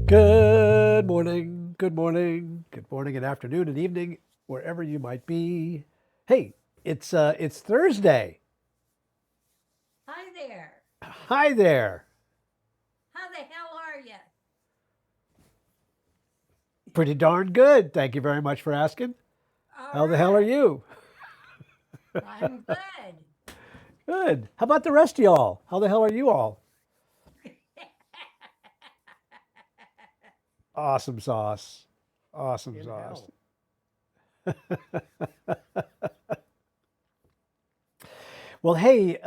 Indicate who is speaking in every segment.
Speaker 1: Good morning, good morning, and afternoon and evening, wherever you might be. Hey, it's Thursday.
Speaker 2: Hi there.
Speaker 1: Hi there.
Speaker 2: How the hell are you?
Speaker 1: Pretty darn good. Thank you very much for asking.
Speaker 2: All
Speaker 1: How the hell are
Speaker 2: right.
Speaker 1: you?
Speaker 2: I'm good.
Speaker 1: Good. How about the rest of y'all? How the hell are you all? Awesome sauce. Awesome
Speaker 3: In
Speaker 1: sauce.
Speaker 3: hell.
Speaker 1: Well, hey,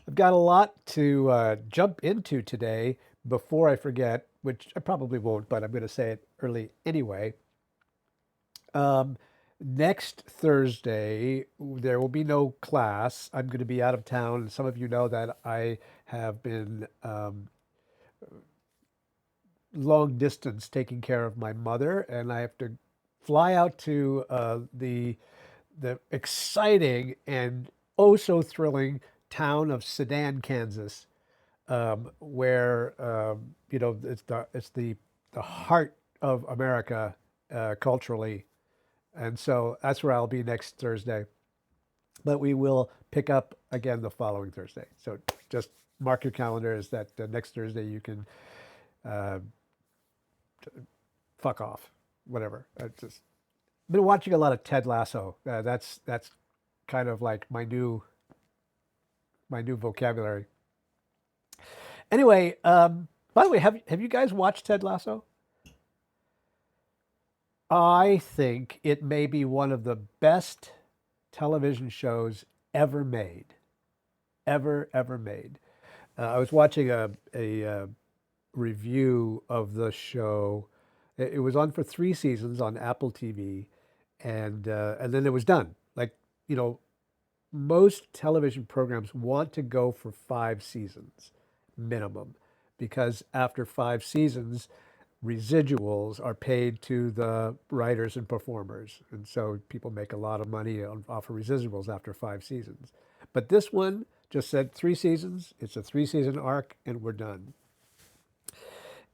Speaker 1: I've got a lot to jump into today before I forget, which I probably won't, but I'm going to say it early anyway. Um, Next Thursday, there will be no class. I'm going to be out of town. Some of you know that I have been long distance taking care of my mother, and I have to fly out to the exciting and oh so thrilling town of Sedan, Kansas, where it's the heart of America culturally, and so that's where I'll be next Thursday. But we will pick up again the following Thursday. So just mark your calendars that next Thursday you can uh, fuck off, whatever. I just been watching a lot of Ted Lasso. That's kind of like my new vocabulary. Anyway, by the way, have you guys watched Ted Lasso? I think it may be one of the best television shows ever made, ever made. I was watching a review of the show. It was on for 3 seasons on Apple TV, and then it was done. Like you know, most television programs want to go for 5 seasons minimum, because after 5 seasons, residuals are paid to the writers and performers, and so people make a lot of money off of residuals after 5 seasons. But this one just said 3 seasons. It's a 3 season arc, and we're done.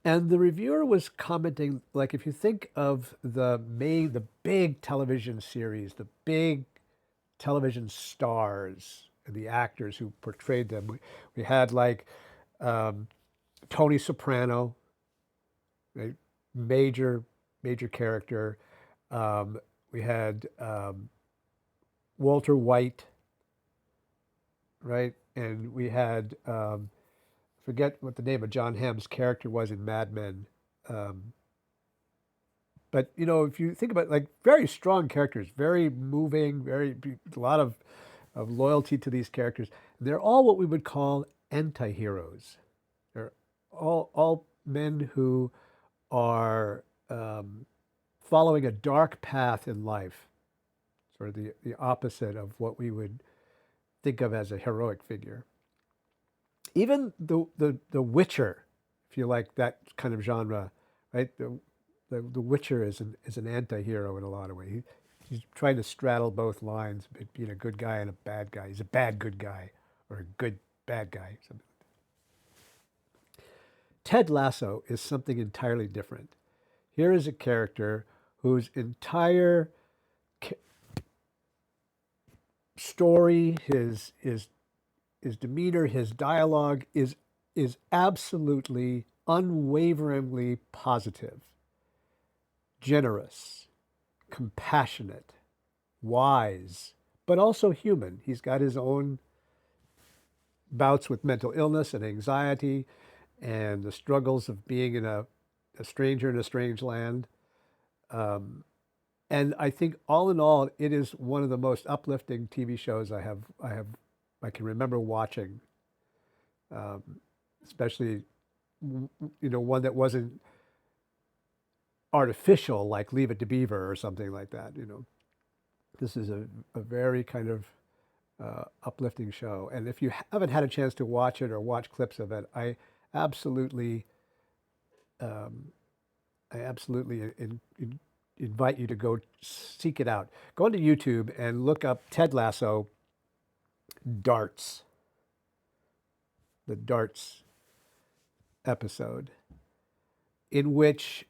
Speaker 1: And the reviewer was commenting, like, if you think of the big television series, the big television stars and the actors who portrayed them, we had like um, Tony Soprano, a major, major character. Um, we had Walter White, right? And we had, forget what the name of John Hamm's character was in Mad Men. Um, But if you think about like very strong characters, very moving, a lot of loyalty to these characters. They're all what we would call anti-heroes. They're all men who are following a dark path in life, sort of the opposite of what we would think of as a heroic figure. Even the Witcher, if you like that kind of genre, right? The Witcher is an anti-hero in a lot of ways. He's trying to straddle both lines, being a good guy and a bad guy. He's a bad good guy or a good bad guy. Ted Lasso is something entirely different. Here is a character whose entire story, his demeanor, his dialogue is absolutely unwaveringly positive, generous, compassionate, wise, but also human. He's got his own bouts with mental illness and anxiety and the struggles of being a stranger in a strange land. Um, and I think all in all, it is one of the most uplifting TV shows I can remember watching, um, especially one that wasn't artificial like Leave It to Beaver or something like that. This is a very kind of uplifting show. And if you haven't had a chance to watch it or watch clips of it, absolutely, um, I absolutely invite you to go seek it out. Go onto YouTube and look up Ted Lasso Darts, the Darts episode. in which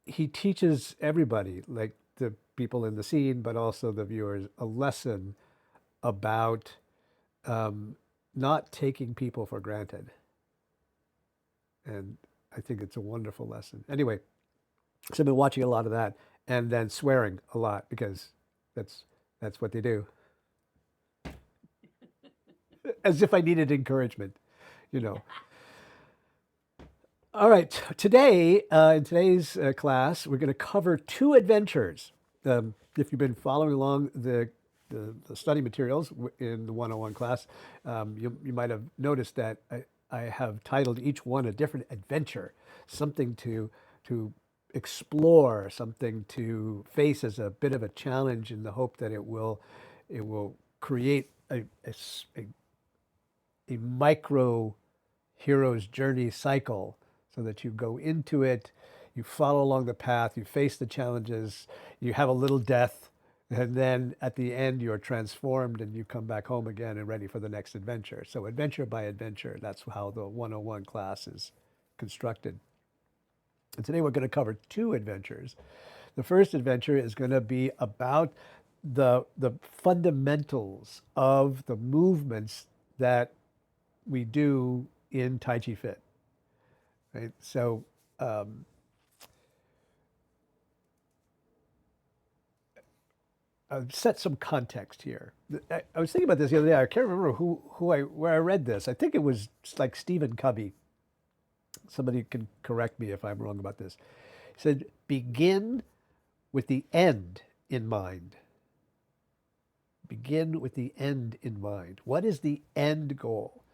Speaker 1: he teaches everybody, like the people in the scene, but also the viewers, a lesson about um, not taking people for granted. And I think it's a wonderful lesson. Anyway, so I've been watching a lot of that, and then swearing a lot because that's that's what they do. As if I needed encouragement, you know. All right, today in today's class, we're going to cover two adventures. If you've been following along the study materials in the 101 class, you might have noticed that I have titled each one a different adventure, something to explore, something to face as a bit of a challenge in the hope that it will create a micro hero's journey cycle so that you go into it, you follow along the path, you face the challenges, you have a little death, and then at the end you're transformed and you come back home again and ready for the next adventure. So, adventure by adventure, that's how the 101 class is constructed. And today we're going to cover two adventures. The first adventure is going to be about the fundamentals of the movements that we do in Tai Chi Fit. Right? So um, I've set some context here. I was thinking about this the other day. I can't remember where I read this. I think it was like Stephen Covey. Somebody can correct me if I'm wrong about this. He said, "Begin with the end in mind. Begin with the end in mind. What is the end goal?"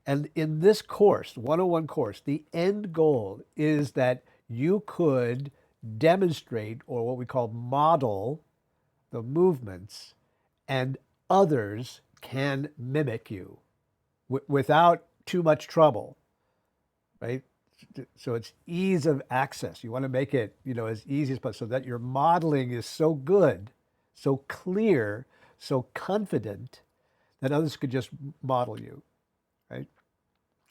Speaker 1: And in this course, 101 course, the end goal is that you could demonstrate, or what we call model, the movements, and others can mimic you without too much trouble, right? So it's ease of access. You want to make it, as easy as possible so that your modeling is so good, so clear, so confident that others could just model you, right?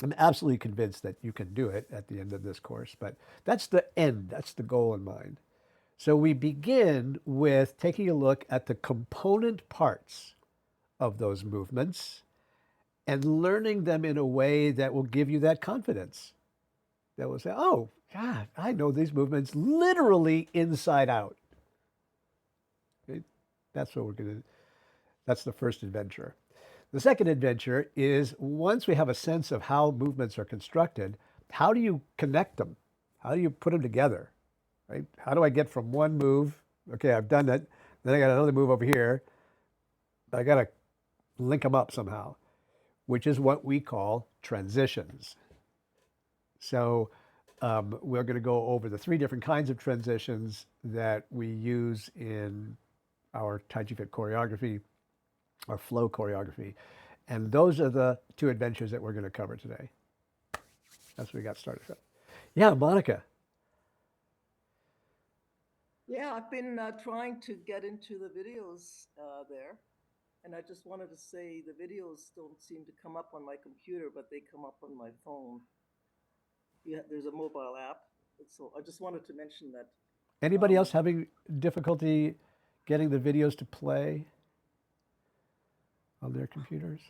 Speaker 1: I'm absolutely convinced that you can do it at the end of this course, but that's the end, that's the goal in mind. So we begin with taking a look at the component parts of those movements and learning them in a way that will give you that confidence. That will say, oh, God, I know these movements literally inside out. Okay? That's what we're going to, that's the first adventure. The second adventure is once we have a sense of how movements are constructed, how do you connect them? How do you put them together? Right? How do I get from one move? Okay, I've done it. Then I got another move over here. I got to link them up somehow, which is what we call transitions. So we're going to go over the three different kinds of transitions that we use in our Tai Chi Fit choreography, our flow choreography. And those are the two adventures that we're going to cover today. That's what we got started with. Yeah, Monica.
Speaker 3: Yeah, I've been trying to get into the videos there, and I just wanted to say the videos don't seem to come up on my computer, but they come up on my phone. Yeah, there's a mobile app, so I just wanted to mention that.
Speaker 1: Anybody else
Speaker 3: Um,
Speaker 1: having difficulty getting the videos to play on their computers?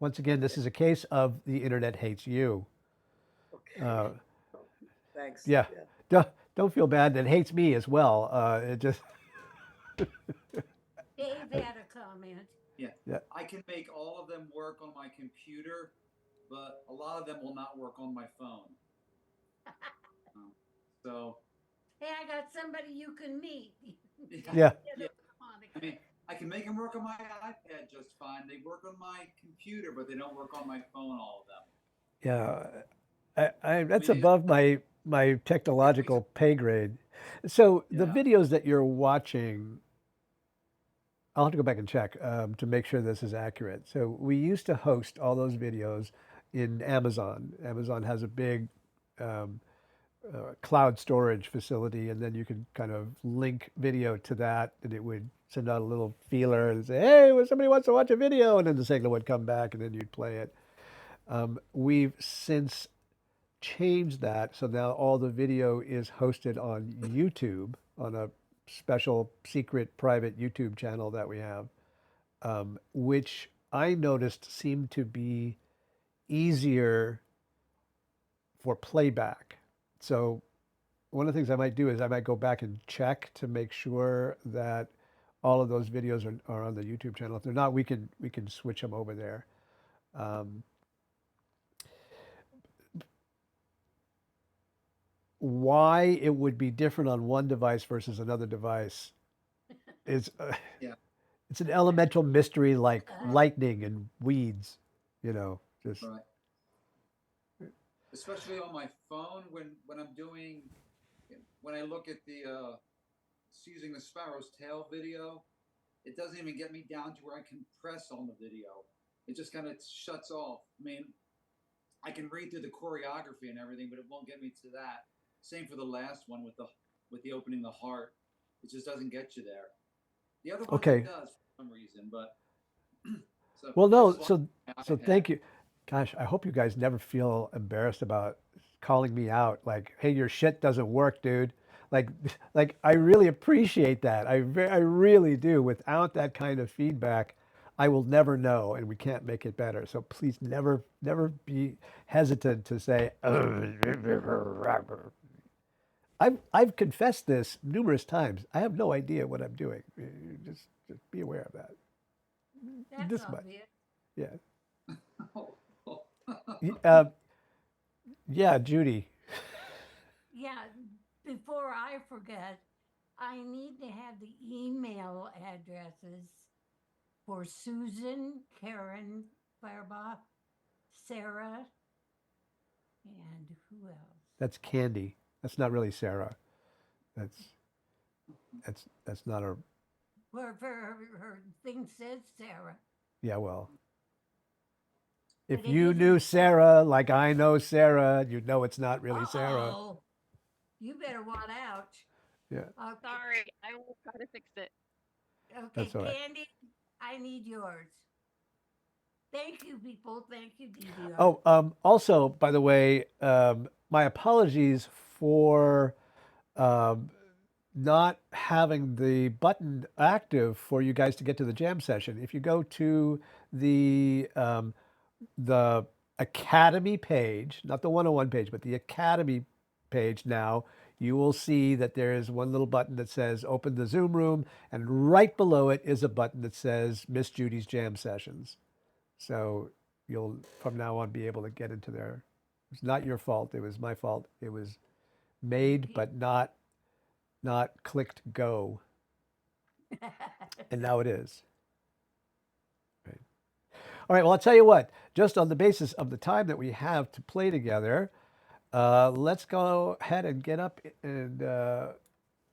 Speaker 1: Once again, this is a case of the internet hates you.
Speaker 3: okay,
Speaker 1: Uh,
Speaker 3: thanks.
Speaker 1: yeah,
Speaker 3: Yeah.
Speaker 1: don't feel bad. It hates me as well. It just
Speaker 2: Dave had a comment.
Speaker 4: Yeah,
Speaker 1: yeah.
Speaker 4: I can make all of them work on my computer, but a lot of them will not work on my phone. So,
Speaker 2: Hey, I got somebody you can meet.
Speaker 1: Yeah.
Speaker 4: yeah. I mean, I can make them work on my iPad just fine. They work on my computer, but they don't work on my phone. All of them.
Speaker 1: Yeah, that's
Speaker 4: We use
Speaker 1: above my technological pay grade. So the
Speaker 4: yeah.
Speaker 1: videos that you're watching, I'll have to go back and check to make sure this is accurate. So we used to host all those videos in Amazon. Amazon has a big um, cloud storage facility, and then you could kind of link video to that, and it would send out a little feeler and say, "Hey, well, somebody wants to watch a video," and then the signal would come back, and then you'd play it. We've since changed that. So now all the video is hosted on YouTube on a special secret private YouTube channel that we have, which I noticed seemed to be easier for playback. So one of the things I might do is I might go back and check to make sure that all of those videos are on the YouTube channel. If they're not, we can switch them over there. Um, why it would be different on one device versus another device is
Speaker 4: Yeah.
Speaker 1: it's an elemental mystery like lightning and weeds, just
Speaker 4: Right. Especially on my phone when I'm doing when I look at the seizing the sparrow's tail video, it doesn't even get me down to where I can press on the video. It just kind of shuts off. I mean, I can read through the choreography and everything, but it won't get me to that. Same for the last one with the opening the heart. It just doesn't get you there. The other ones
Speaker 1: okay.
Speaker 4: it does for some reason, but so
Speaker 1: Well,
Speaker 4: I
Speaker 1: no,
Speaker 4: just want
Speaker 1: so
Speaker 4: my
Speaker 1: thank
Speaker 4: iPad.
Speaker 1: you. Gosh, I hope you guys never feel embarrassed about calling me out. Like, hey, your shit doesn't work, dude. Like, like I really appreciate that. I really do. Without that kind of feedback, I will never know, and we can't make it better. So please never be hesitant to say. I've confessed this numerous times. I have no idea what I'm doing. Just be aware of that.
Speaker 2: That's
Speaker 1: This much,
Speaker 2: obvious.
Speaker 1: yeah.
Speaker 4: Oh, oh.
Speaker 1: Y- Uh, yeah, Judy.
Speaker 2: Yeah, before I forget, I need to have the email addresses for Susan, Karen, Firebach, Sarah, and who else?
Speaker 1: That's Candy. That's not really Sarah. That's that's not a.
Speaker 2: Her thing says Sarah,
Speaker 1: Yeah, well,
Speaker 2: but
Speaker 1: if
Speaker 2: it
Speaker 1: you knew
Speaker 2: isn't.
Speaker 1: Sarah like I know Sarah, you'd know it's not really Sarah.
Speaker 2: Oh, you better want out.
Speaker 1: Yeah,
Speaker 2: Okay,
Speaker 5: Sorry, I will try to fix it.
Speaker 2: okay,
Speaker 1: that's all right.
Speaker 2: Candy, I need yours. Thank you, people. Thank you, DDR.
Speaker 1: Oh, also, by the way, my apologies for um, not having the button active for you guys to get to the jam session. If you go to the um, the Academy page, not the 101 page, but the Academy page now, you will see that there is one little button that says open the Zoom room, and right below it is a button that says Miss Judy's Jam Sessions. So you'll from now on be able to get into there. It's not your fault. It was my fault. It was made but not clicked go, and now it is. Right. All right. Well, I'll tell you what. Just on the basis of the time that we have to play together, let's go ahead and get up and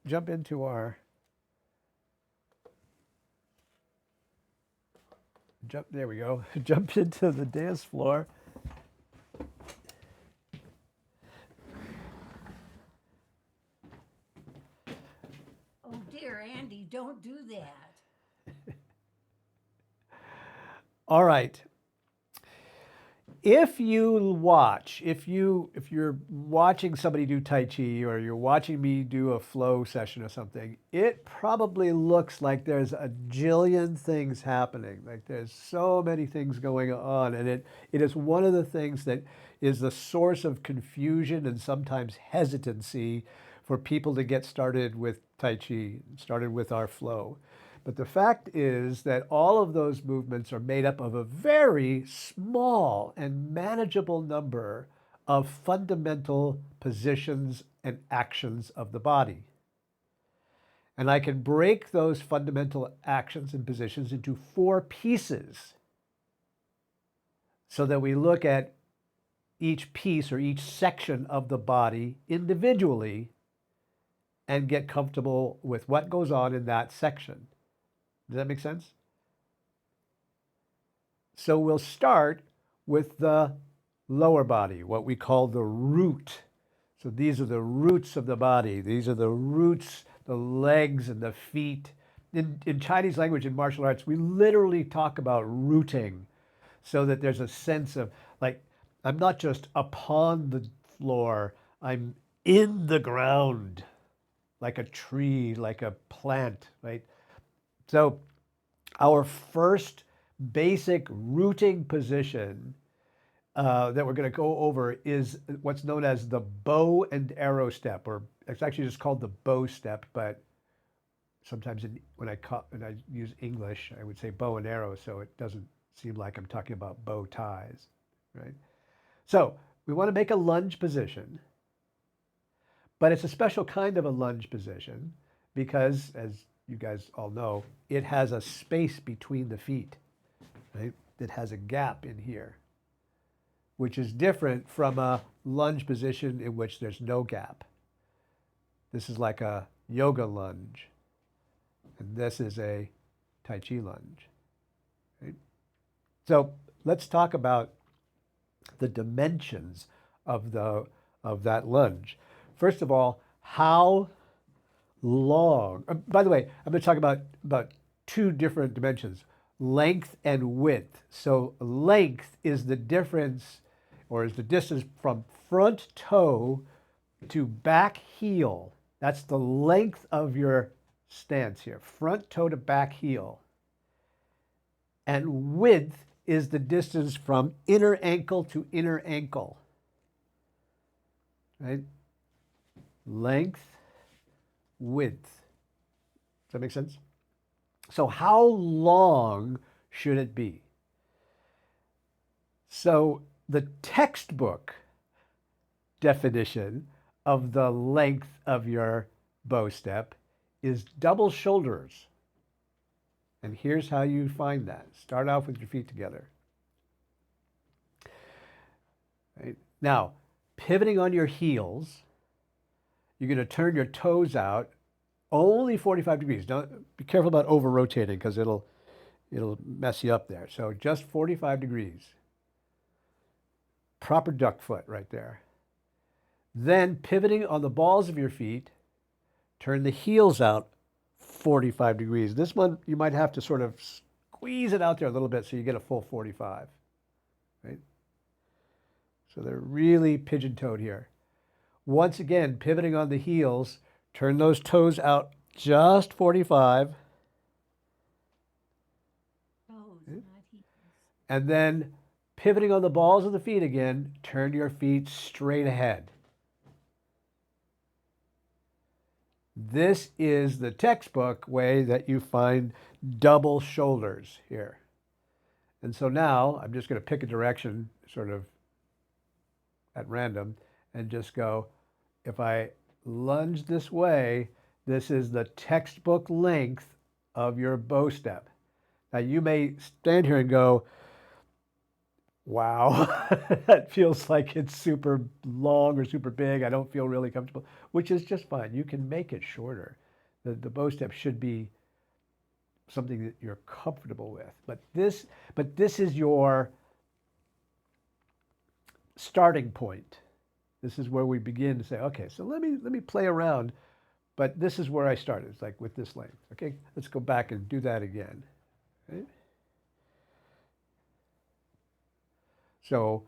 Speaker 1: jump into our jump. There we go. Jump into the dance floor.
Speaker 2: Oh dear, Andy, don't do that.
Speaker 1: All right. If you're watching somebody do Tai Chi or you're watching me do a flow session or something, it probably looks like there's a jillion things happening. Like there's so many things going on. And it is one of the things that is the source of confusion and sometimes hesitancy for people to get started with Tai Chi, started with our flow. But the fact is that all of those movements are made up of a very small and manageable number of fundamental positions and actions of the body. And I can break those fundamental actions and positions into four pieces so that we look at each piece or each section of the body individually and get comfortable with what goes on in that section. Does that make sense? So we'll start with the lower body, what we call the root. So these are the roots of the body. These are the roots, the legs and the feet. In Chinese language and martial arts, we literally talk about rooting so that there's a sense of like, I'm not just upon floor. I'm in the ground, like a tree, like a plant, right? So our first basic rooting position that we're going to go over is what's known as the bow and arrow step, or it's actually just called the bow step, but sometimes when I use English, I would say bow and arrow, so it doesn't seem like I'm talking about bow ties, right? So we want to make a lunge position, but it's a special kind of a lunge position because, as you guys all know, it has a space between the feet, right? It has a gap in here, which is different from a lunge position in which there's no gap. This is like a yoga lunge, and this is a Tai Chi lunge, right? So let's talk about the dimensions of that lunge. First of all, how long? By the way, I'm going to talk about two different dimensions: length and width. So length is the difference, or is the distance from front toe to back heel. That's the length of your stance here, front toe to back heel. And width is the distance from inner ankle to inner ankle, right? Length, width. Does that make sense? So how long should it be? So the textbook definition of the length of your bow step is double shoulders. And here's how you find that. Start off with your feet together. Right? Now, pivoting on your heels, you're going to turn your toes out only 45 degrees. Don't be careful about over rotating because it'll mess you up there. So just 45 degrees. Proper duck foot right there. Then pivoting on the balls of your feet, turn the heels out 45 degrees. This one, you might have to sort of squeeze it out there a little bit so you get a full 45, right? So they're really pigeon-toed here. Once again, pivoting on the heels, turn those toes out just 45.
Speaker 2: Toes, not heels.
Speaker 1: And then pivoting on the balls of the feet again, turn your feet straight ahead. This is the textbook way that you find double shoulders here. And so now I'm just going to pick a direction sort of at random and just go, if I lunge this way, this is the textbook length of your bow step. Now you may stand here and go, wow, that feels like it's super long or super big. I don't feel really comfortable, which is just fine. You can make it shorter. The bow step should be something that you're comfortable with. But this is your starting point. This is where we begin to say, okay, so let me play around, but this is where I started. It's like with this length. Okay, let's go back and do that again. Right? So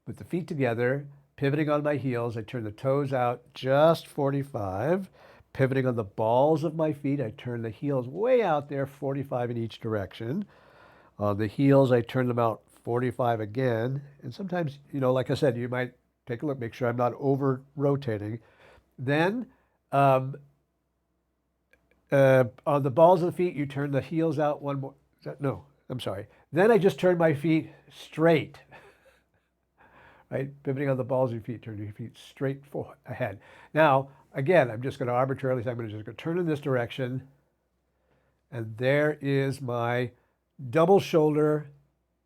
Speaker 1: with the feet together, pivoting on my heels, I turn the toes out just 45. Pivoting on the balls of my feet, I turn the heels way out there, 45 in each direction. On the heels, I turn them out 45 again. And sometimes, like I said, you might take a look, make sure I'm not over rotating. Then on the balls of the feet, you turn the heels out one more. No, I'm sorry. Then I just turn my feet straight. Right? Pivoting on the balls of your feet, turn your feet straight ahead. Now, again, I'm just going to arbitrarily say, I'm just going to turn in this direction. And there is my double shoulder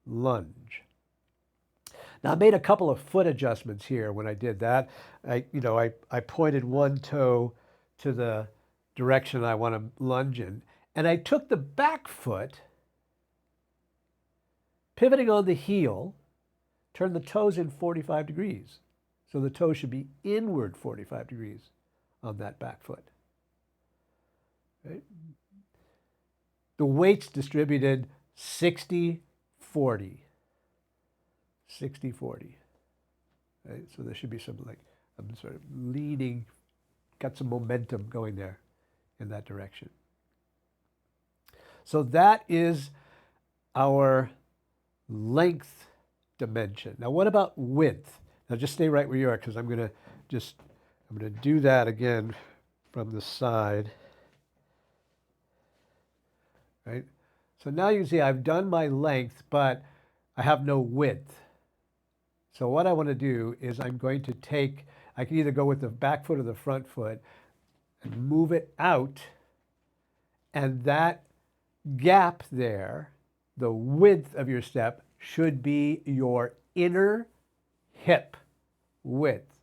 Speaker 1: lunge. Now, I made a couple of foot adjustments here when I did that. I pointed one toe to the direction I want to lunge in. And I took the back foot, pivoting on the heel, turn the toes in 45 degrees. So the toes should be inward 45 degrees on that back foot. Right? The weight's distributed 60-40. 60-40. right? So there should be some like, I'm sort of leaning, got some momentum going there in that direction. So that is our length dimension. Now what about width? Now just stay right where you are because I'm going to do that again from the side, right? So now you can see I've done my length, but I have no width. So what I want to do is I'm going to take, I can either go with the back foot or the front foot and move it out, and that gap there, the width of your step, should be your inner hip width.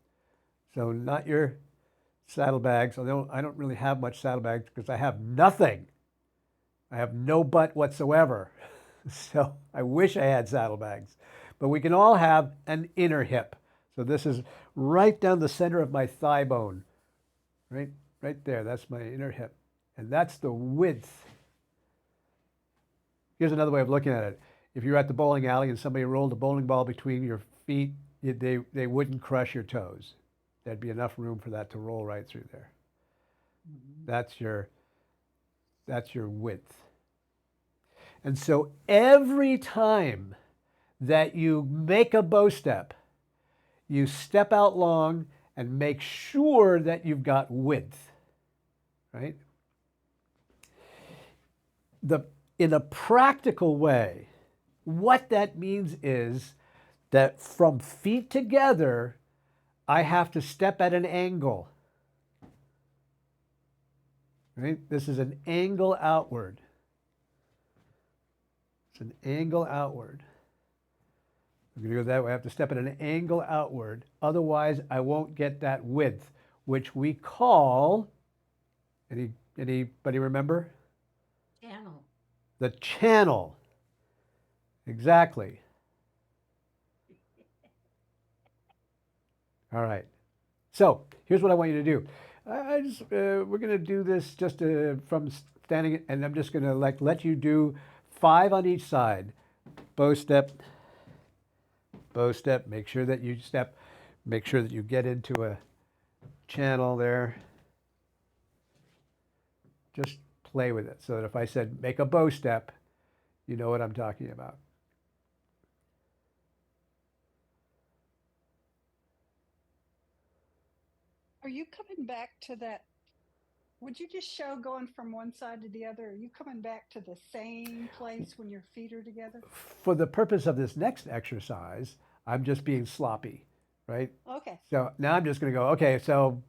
Speaker 1: So not your saddlebags, although I don't really have much saddlebags because I have nothing. I have no butt whatsoever. So I wish I had saddlebags. But we can all have an inner hip. So this is right down the center of my thigh bone. Right there. That's my inner hip. And that's the width. Here's another way of looking at it. If you're at the bowling alley and somebody rolled a bowling ball between your feet, they wouldn't crush your toes. There'd be enough room for that to roll right through there. That's your width. And so every time that you make a bow step, you step out long and make sure that you've got width, right? In a practical way, what that means is that from feet together, I have to step at an angle, right? This is an angle outward. It's an angle outward. I'm going to go that way. I have to step at an angle outward. Otherwise, I won't get that width, which we call, anybody remember?
Speaker 2: Channel.
Speaker 1: The channel. Exactly. All right. So here's what I want you to do. We're going to do this just from standing, and I'm just going to let you do 5 on each side. Bow step, bow step. Make sure that you step. Make sure that you get into a channel there. Just play with it so that if I said make a bow step, you know what I'm talking about.
Speaker 6: Are you coming back to that? Would you just show going from one side to the other? Are you coming back to the same place when your feet are together?
Speaker 1: For the purpose of this next exercise, I'm just being sloppy, right?
Speaker 6: Okay.
Speaker 1: So now I'm just going to go, okay, so,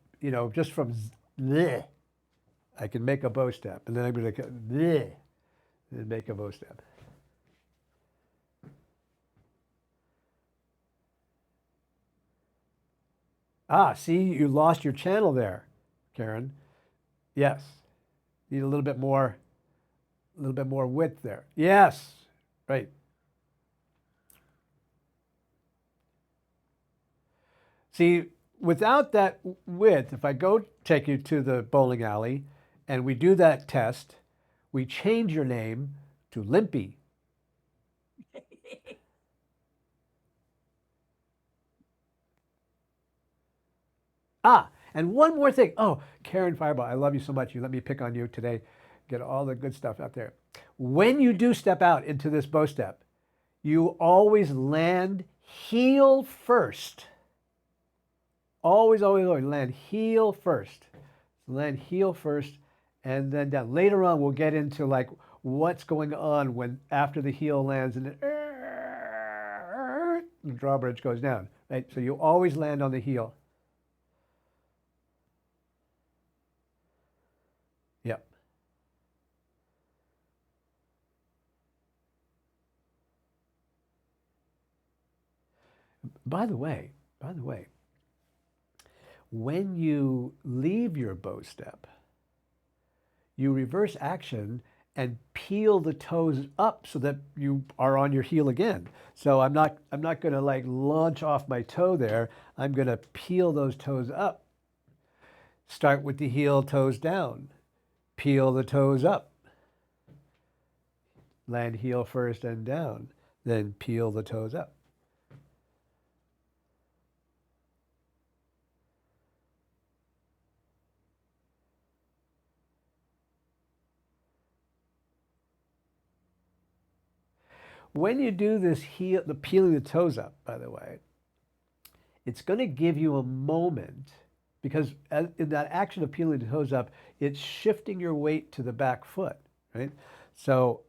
Speaker 1: just from bleh, I can make a bow step. And then I'm going to bleh, and make a bow step. Ah, see, you lost your channel there, Karen. Yes. Need a little bit more width there. Yes. Right. See, without that width, if I go take you to the bowling alley and we do that test, we change your name to Limpy. Ah, and one more thing. Oh, Karen Fireball, I love you so much. You let me pick on you today. Get all the good stuff out there. When you do step out into this bow step, you always land heel first. Always, always, always land heel first. Land heel first and then down. Later on, we'll get into like what's going on when after the heel lands and the drawbridge goes down, right? So you always land on the heel. Yep. By the way, when you leave your bow step, you reverse action and peel the toes up so that you are on your heel again. So I'm not going to like launch off my toe there. I'm going to peel those toes up. Start with the heel, toes down. Peel the toes up. Land heel first and down. Then peel the toes up. when you do this the peeling the toes up, by the way, it's going to give you a moment because in that action of peeling the toes up, it's shifting your weight to the back foot, right? So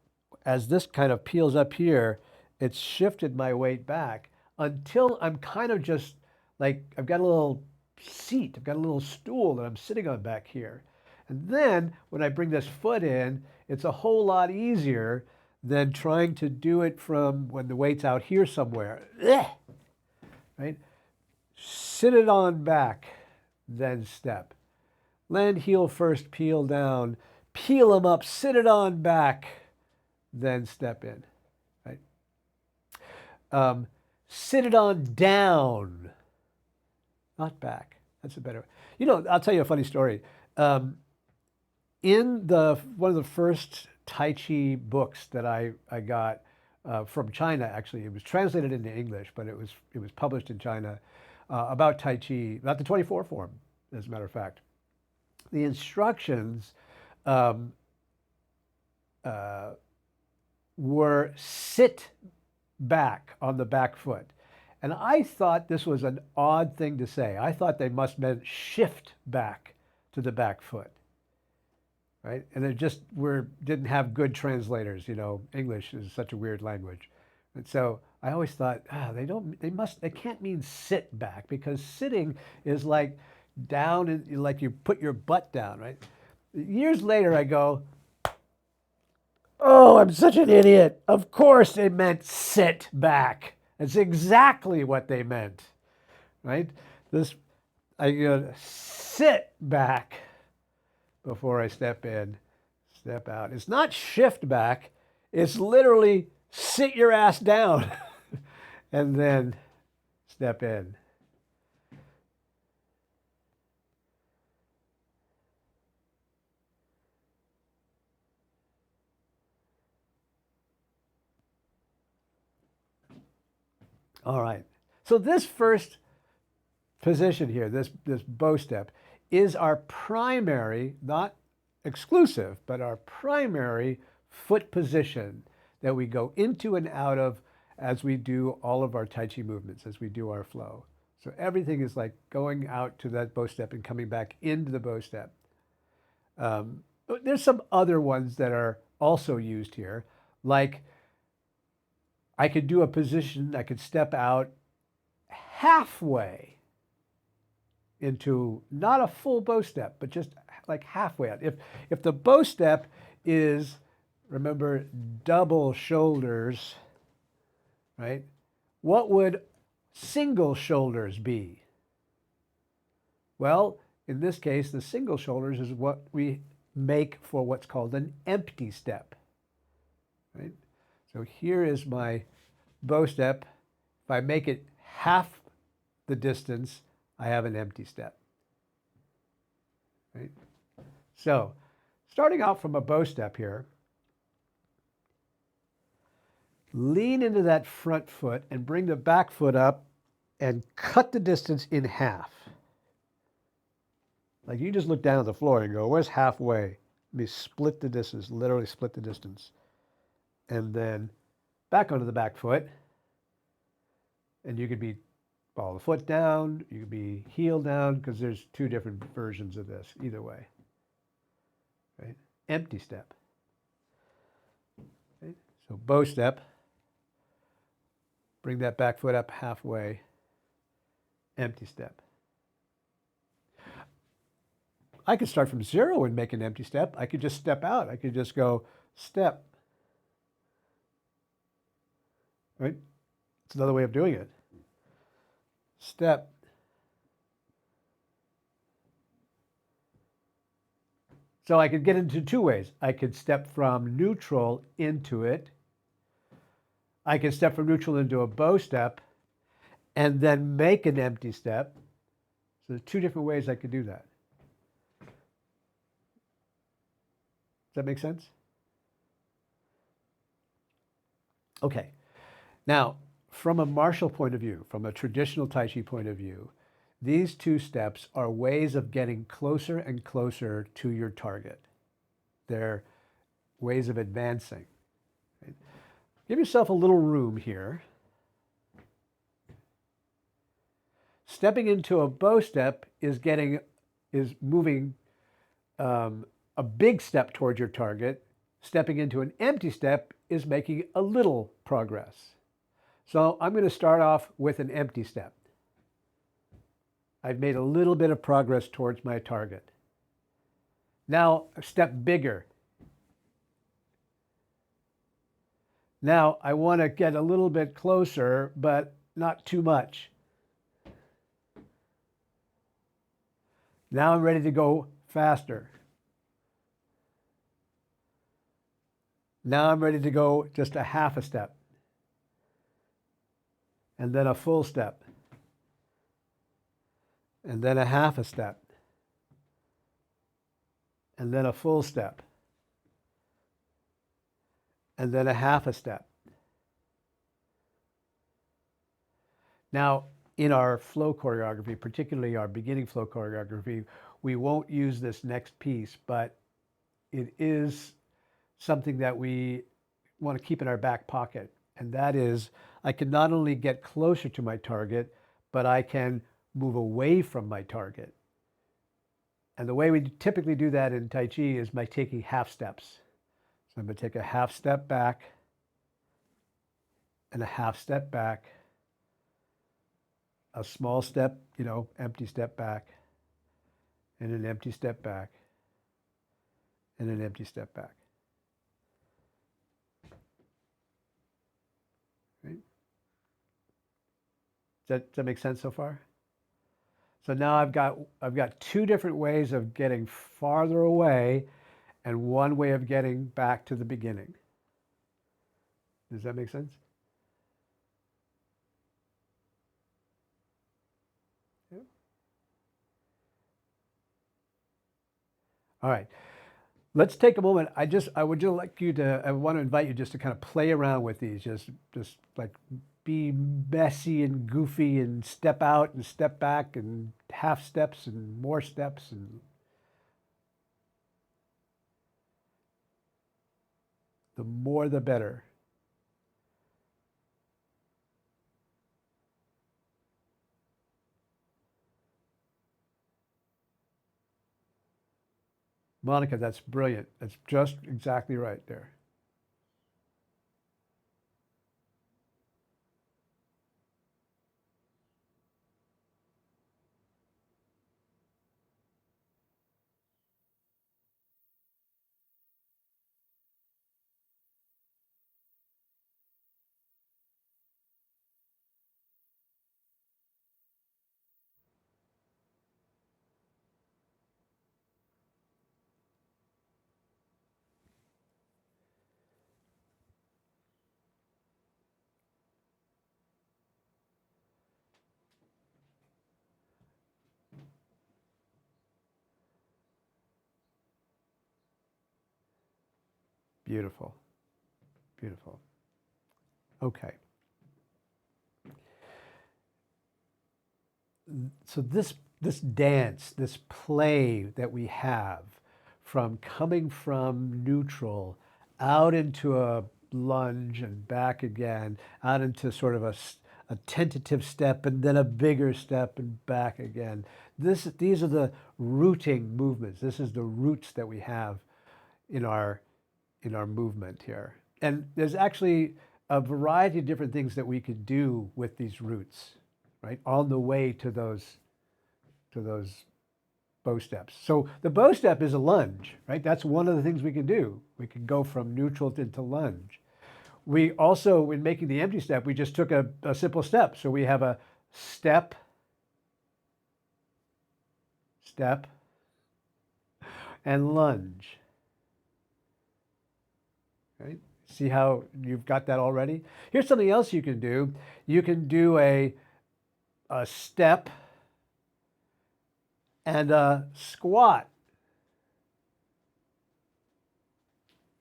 Speaker 1: as this kind of peels up here, it's shifted my weight back until I'm kind of just like, I've got a little seat, I've got a little stool that I'm sitting on back here. And then when I bring this foot in, it's a whole lot easier than trying to do it from when the weight's out here somewhere. Ugh! Right? Sit it on back, then step. Land heel first, peel down. Peel them up, sit it on back, then step in. Right? Sit it on down, not back. That's a better. You know, I'll tell you a funny story. In one of the first Tai Chi books that I got from China, actually, it was translated into English, but it was published in China about Tai Chi, about the 24 form, as a matter of fact. The instructions were sit back on the back foot. And I thought this was an odd thing to say. I thought they must meant shift back to the back foot. Right? And it just didn't have good translators, you know. English is such a weird language. And so I always thought, they can't mean sit back, because sitting is like down, and like you put your butt down, right? Years later I go, oh, I'm such an idiot. Of course they meant sit back. That's exactly what they meant, right? I go, sit back before I step in, step out. It's not shift back. It's literally sit your ass down and then step in. All right. So this first position here, this bow step, is our primary, not exclusive, but our primary foot position that we go into and out of as we do all of our Tai Chi movements, as we do our flow. So everything is like going out to that bow step and coming back into the bow step. There's some other ones that are also used here, like I could do a position, I could step out halfway into not a full bow step, but just like halfway out. If the bow step is, remember, double shoulders, right? What would single shoulders be? Well, in this case, the single shoulders is what we make for what's called an empty step, right? So here is my bow step. If I make it half the distance, I have an empty step, right? So starting out from a bow step here, lean into that front foot and bring the back foot up and cut the distance in half. Like you just look down at the floor and go, where's halfway? Let me split the distance, literally split the distance. And then back onto the back foot. And you could be ball the foot down, you could be heel down, because there's two different versions of this, either way. Right? Empty step. Right? So bow step. Bring that back foot up halfway. Empty step. I could start from zero and make an empty step. I could just step out. I could just go step. Right? It's another way of doing it. Step. So I could get into two ways. I could step from neutral into it. I could step from neutral into a bow step and then make an empty step. So there's two different ways I could do that. Does that make sense? Okay. Now, from a martial point of view, from a traditional Tai Chi point of view, these two steps are ways of getting closer and closer to your target. They're ways of advancing. Right? Give yourself a little room here. Stepping into a bow step is moving a big step towards your target. Stepping into an empty step is making a little progress. So I'm going to start off with an empty step. I've made a little bit of progress towards my target. Now a step bigger. Now I want to get a little bit closer, but not too much. Now I'm ready to go faster. Now I'm ready to go just a half a step. And then a full step. And then a half a step. And then a full step. And then a half a step. Now, in our flow choreography, particularly our beginning flow choreography, we won't use this next piece, but it is something that we want to keep in our back pocket. And that is, I can not only get closer to my target, but I can move away from my target. And the way we typically do that in Tai Chi is by taking half steps. So I'm going to take a half step back and a half step back, a small step, empty step back, and an empty step back, and an empty step back. Right? Does that make sense so far? So now I've got two different ways of getting farther away and one way of getting back to the beginning. Does that make sense? Yeah. All right. Let's take a moment. I want to invite you just to kind of play around with these, just like be messy and goofy and step out and step back and half steps and more steps and the more the better. Monica, that's brilliant. That's just exactly right there. Beautiful. Beautiful. Okay. So this dance, this play that we have from coming from neutral out into a lunge and back again, out into sort of a tentative step and then a bigger step and back again. These are the rooting movements. This is the roots that we have in our movement here. And there's actually a variety of different things that we could do with these roots, right? On the way to those bow steps. So the bow step is a lunge, right? That's one of the things we can do. We can go from neutral into lunge. We also, when making the empty step, we just took a simple step. So we have a step, step, and lunge. Right? See how you've got that already? Here's something else you can do. You can do a step and a squat.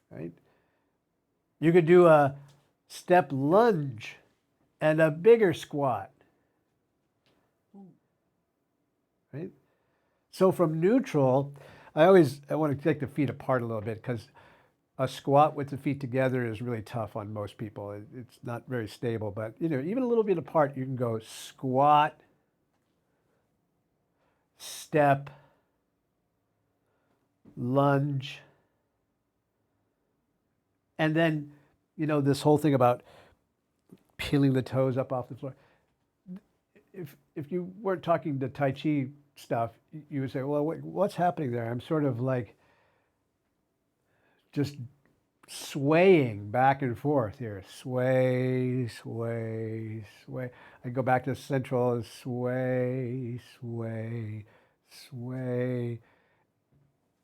Speaker 1: Right? You could do a step lunge and a bigger squat. Right? So from neutral, I want to take the feet apart a little bit because a squat with the feet together is really tough on most people. It's not very stable, but even a little bit apart, you can go squat, step, lunge, and then, this whole thing about peeling the toes up off the floor. If you weren't talking the Tai Chi stuff, you would say, well, what's happening there? I'm sort of like just swaying back and forth here. Sway, sway, sway. I go back to central, sway, sway, sway.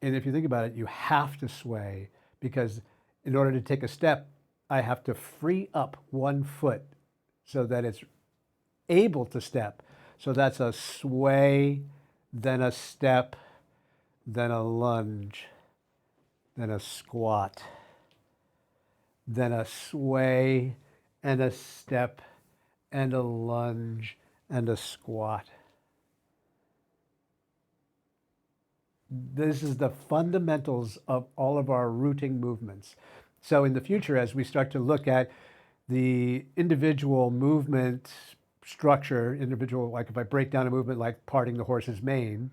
Speaker 1: And if you think about it, you have to sway because in order to take a step, I have to free up one foot so that it's able to step. So that's a sway, then a step, then a lunge, then a squat, then a sway and a step and a lunge and a squat. This is the fundamentals of all of our rooting movements. So in the future, as we start to look at the individual movement structure, like if I break down a movement like parting the horse's mane,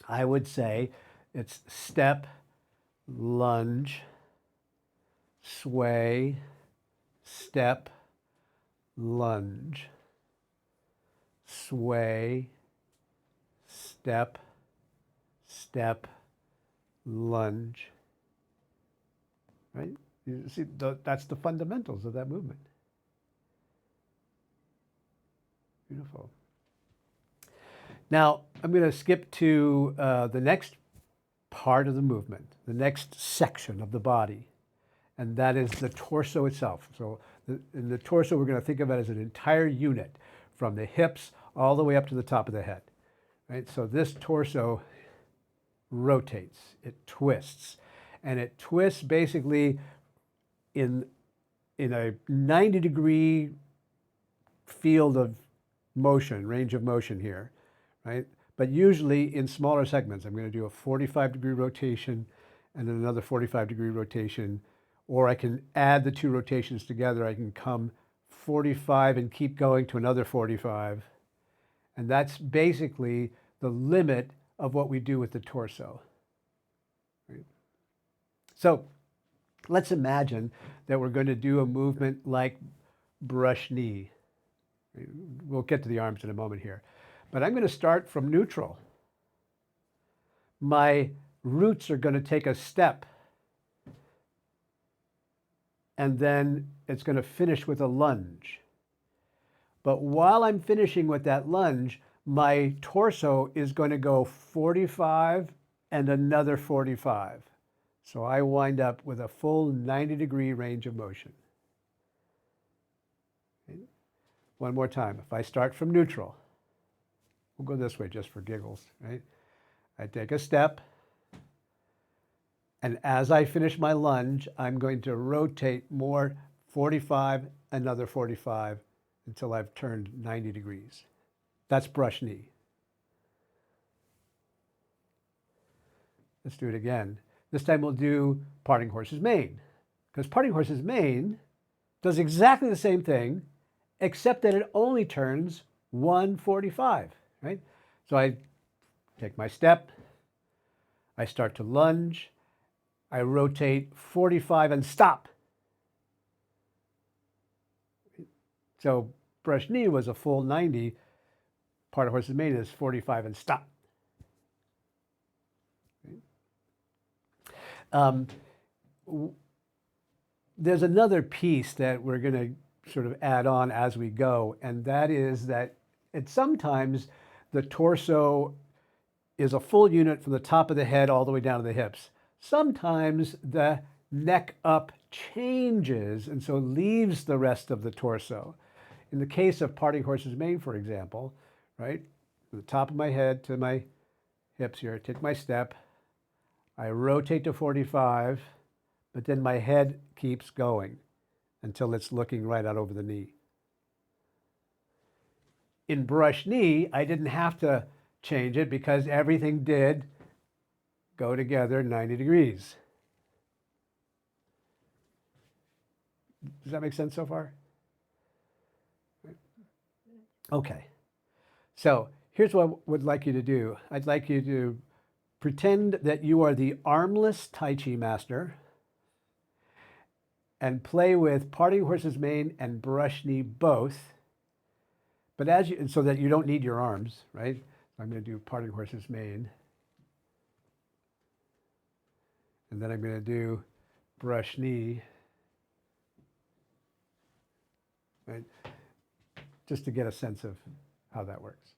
Speaker 1: I would say it's step, lunge, sway, step, lunge, sway, step, step, lunge. Right? You see, that's the fundamentals of that movement. Beautiful. Now, I'm going to skip to the next part of the movement, the next section of the body, and that is the torso itself. So in the torso, we're going to think of it as an entire unit from the hips all the way up to the top of the head. Right? So this torso rotates, it twists, and it twists basically in a 90-degree field of motion, range of motion here, right? But usually in smaller segments. I'm going to do a 45-degree rotation and then another 45-degree rotation, or I can add the two rotations together. I can come 45 and keep going to another 45. And that's basically the limit of what we do with the torso. Right? So let's imagine that we're going to do a movement like brush knee. We'll get to the arms in a moment here. But I'm going to start from neutral. My roots are going to take a step. And then it's going to finish with a lunge. But while I'm finishing with that lunge, my torso is going to go 45 and another 45. So I wind up with a full 90-degree range of motion. Okay. One more time. If I start from neutral, we'll go this way just for giggles, right? I take a step, and as I finish my lunge, I'm going to rotate more 45, another 45, until I've turned 90 degrees. That's brush knee. Let's do it again. This time we'll do parting horse's mane, because parting horse's mane does exactly the same thing, except that it only turns 145, right? So I take my step, I start to lunge, I rotate 45 and stop. So brush knee was a full 90, parting horse's mane is 45 and stop. There's another piece that we're going to sort of add on as we go, and that is that sometimes the torso is a full unit from the top of the head all the way down to the hips. Sometimes the neck up changes and so leaves the rest of the torso. In the case of parting horse's mane, for example, right, from the top of my head to my hips here, I take my step, I rotate to 45, but then my head keeps going until it's looking right out over the knee. In brush knee, I didn't have to change it because everything did go together 90 degrees. Does that make sense so far? Okay. So here's what I would like you to do. I'd like you to pretend that you are the armless Tai Chi master and play with parting horse's mane and brush knee both. But as you, so that you don't need your arms, right? I'm going to do parting horse's mane. And then I'm going to do brush knee. Right? Just to get a sense of how that works.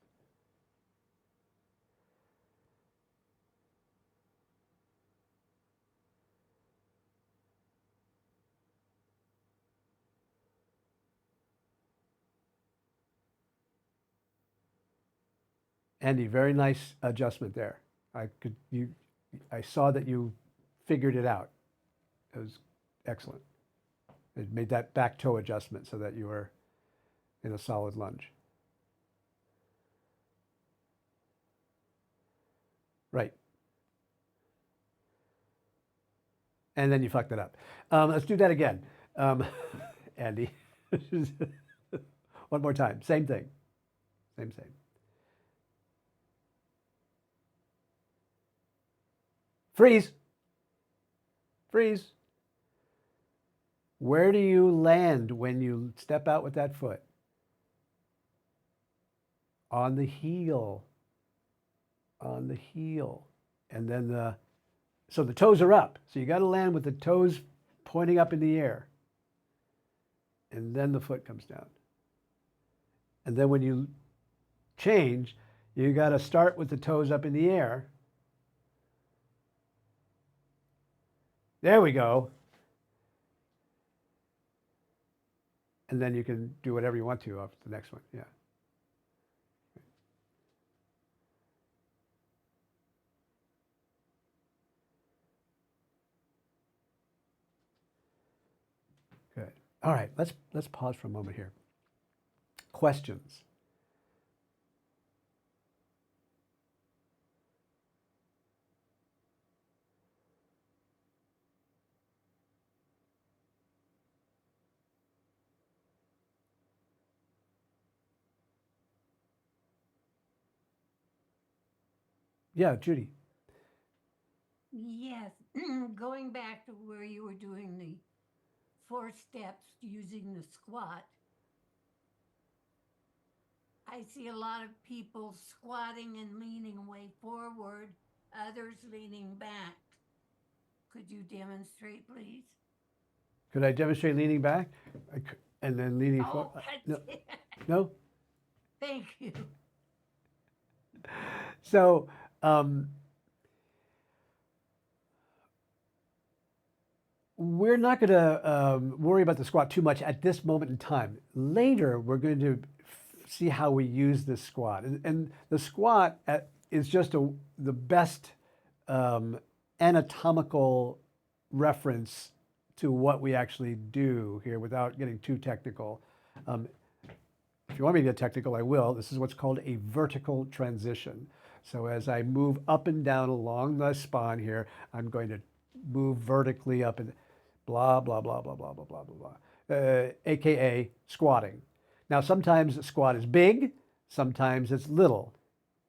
Speaker 1: Andy, very nice adjustment there. I saw that you figured it out. It was excellent. It made that back toe adjustment so that you were in a solid lunge. Right. And then you fucked it up. Let's do that again. Andy. One more time. Same thing. Same. Freeze. Freeze. Where do you land when you step out with that foot? On the heel. On the heel. And then so the toes are up. So you got to land with the toes pointing up in the air. And then the foot comes down. And then when you change, you got to start with the toes up in the air. There we go. And then you can do whatever you want to off the next one. Yeah. Good. All right, let's pause for a moment here. Questions? Yeah, Judy.
Speaker 2: Yes, going back to where you were doing the 4 steps using the squat, I see a lot of people squatting and leaning way forward, others leaning back. Could you demonstrate, please?
Speaker 1: Could I demonstrate leaning back and then leaning
Speaker 2: Oh,
Speaker 1: forward? No.
Speaker 2: that's it.
Speaker 1: No?
Speaker 2: Thank you.
Speaker 1: So, we're not going to worry about the squat too much at this moment in time. Later, we're going to see how we use this squat. And the squat is just the best anatomical reference to what we actually do here without getting too technical. If you want me to get technical, I will. This is what's called a vertical transition. So as I move up and down along the spine here, I'm going to move vertically up and blah, blah, blah, blah, blah, blah, blah, blah, blah, AKA squatting. Now, sometimes the squat is big, sometimes it's little.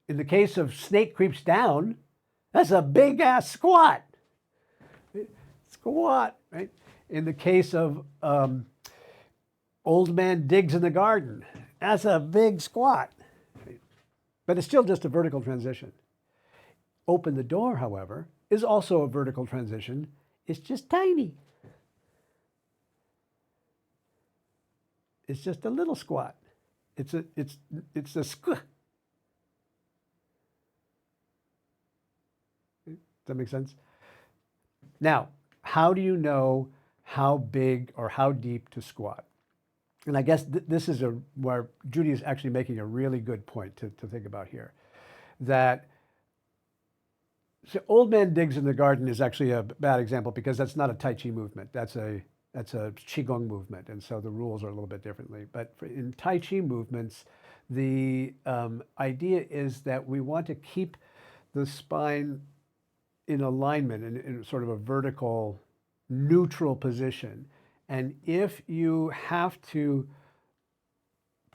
Speaker 1: In the case of snake creeps down, that's a big ass squat. Squat, right? In the case of old man digs in the garden, that's a big squat. But it's still just a vertical transition. Open the door, however, is also a vertical transition. It's just tiny. It's just a little squat. It's a squat. Does that make sense? Now, how do you know how big or how deep to squat? And I guess this is where Judy is actually making a really good point to think about here. That so old man digs in the garden is actually a bad example because that's not a Tai Chi movement. That's a Qigong movement. And so the rules are a little bit differently. But in Tai Chi movements, the idea is that we want to keep the spine in alignment in sort of a vertical, neutral position. And if you have to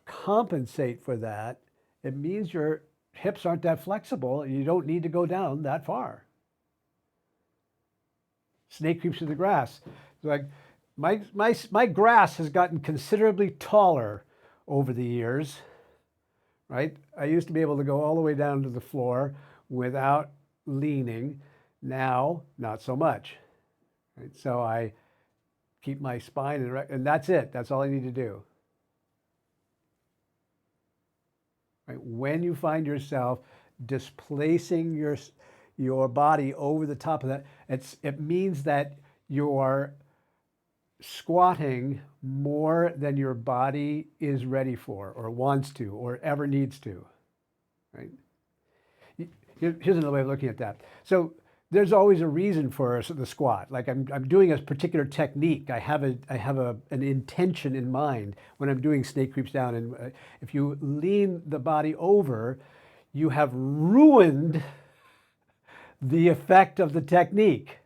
Speaker 1: compensate for that, it means your hips aren't that flexible and you don't need to go down that far. Snake creeps through the grass. It's like my grass has gotten considerably taller over the years, right? I used to be able to go all the way down to the floor without leaning. Now, not so much. Right? So I keep my spine erect, and that's it. That's all I need to do. Right? When you find yourself displacing your body over the top of that, it means that you're squatting more than your body is ready for or wants to or ever needs to. Right? Here's another way of looking at that. So there's always a reason for the squat. Like I'm doing a particular technique. I have an intention in mind when I'm doing snake creeps down. And if you lean the body over, you have ruined the effect of the technique.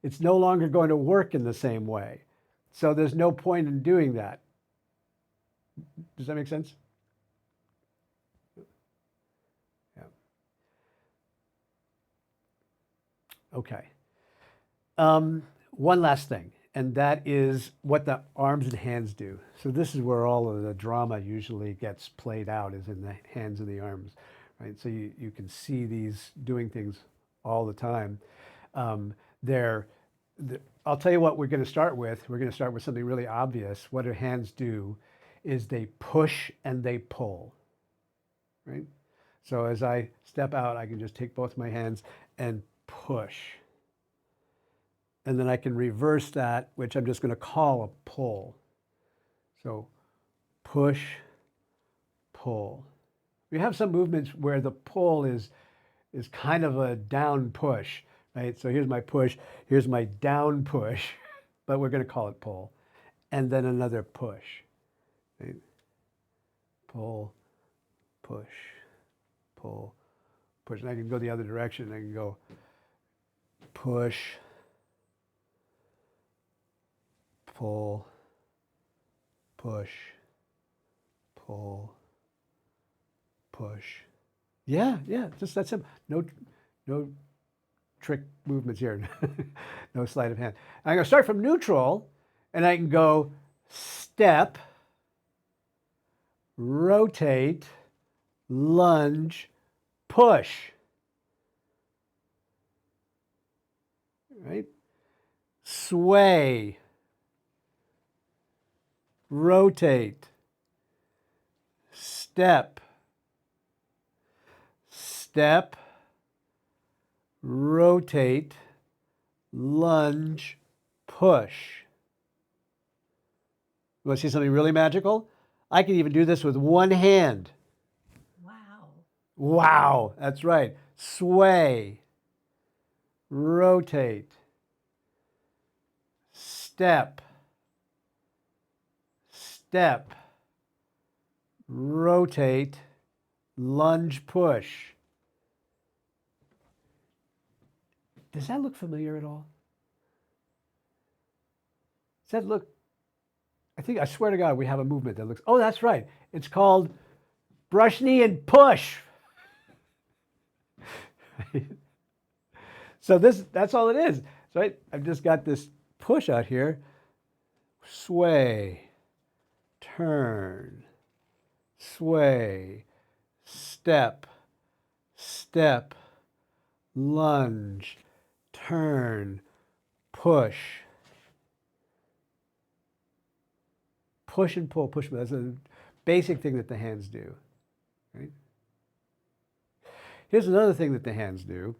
Speaker 1: It's no longer going to work in the same way. So there's no point in doing that. Does that make sense? Yeah. Okay. One last thing, and that is what the arms and hands do. So this is where all of the drama usually gets played out, is in the hands and the arms, right? So you can see these doing things all the time. They're, I'll tell you what we're going to start with. We're going to start with something really obvious. What our hands do is they push and they pull, right? So as I step out, I can just take both my hands and push. And then I can reverse that, which I'm just going to call a pull. So push, pull. We have some movements where the pull is kind of a down push, right? So here's my push, here's my down push, but we're going to call it pull. And then another push. Right? Pull, push, pull, push. And I can go the other direction. I can go push, pull, push, pull, push. Yeah, just that's simple. No trick movements here. No sleight of hand. I'm going to start from neutral, and I can go step, rotate, lunge, push. Right? Sway, rotate, step, step, rotate, lunge, push. You want to see something really magical? I can even do this with one hand.
Speaker 2: Wow.
Speaker 1: Wow, that's right. Sway, rotate, step, step, rotate, lunge, push. Does that look familiar at all? Does that look, I swear to God, we have a movement that looks, oh, that's right. It's called brush knee and push. So that's all it is. So I've just got this push out here. Sway, turn, sway, step, step, lunge, turn, push. Push and pull, push. That's a basic thing that the hands do. Right? Here's another thing that the hands do.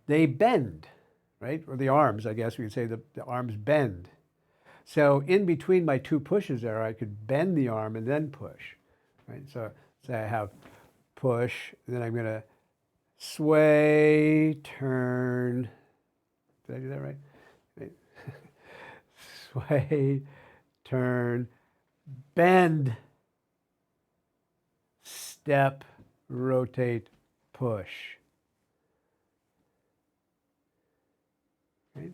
Speaker 1: They bend, right? Or the arms, I guess we could say the arms bend. So in between my two pushes there, I could bend the arm and then push, right? So say I have push, and then I'm going to sway, turn. Did I do that right? Sway, turn, bend, step, rotate, push. Right?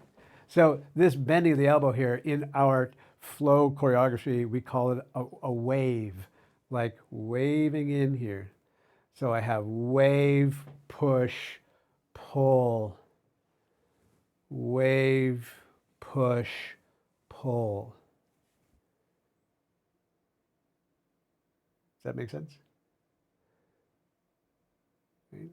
Speaker 1: So this bending of the elbow here in our flow choreography, we call it a wave, like waving in here. So I have wave, push, pull, wave, push, pull. Does that make sense? Right.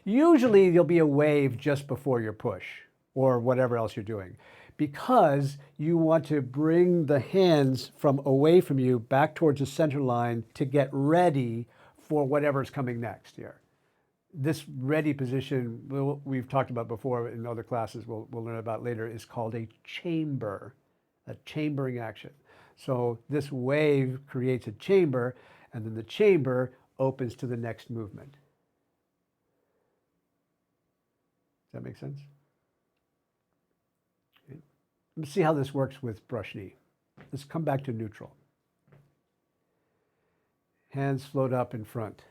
Speaker 1: Usually there'll be a wave just before your push or whatever else you're doing because you want to bring the hands from away from you back towards the center line to get ready for whatever's coming next here. This ready position, we've talked about before in other classes, we'll learn about later, is called a chamber, a chambering action. So this wave creates a chamber, and then the chamber opens to the next movement. Does that make sense? Okay. Let's see how this works with brush knee. Let's come back to neutral. Hands float up in front,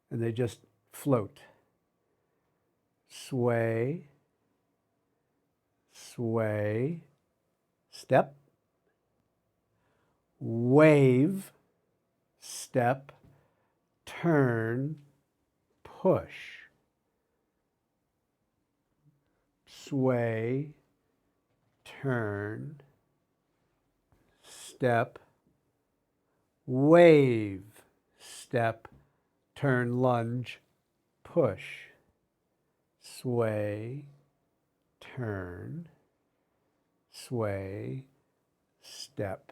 Speaker 1: and they just float. Sway, sway, step, wave, step, turn, push. Sway, turn, step, wave, step, turn, lunge, push. Sway, turn, sway, step,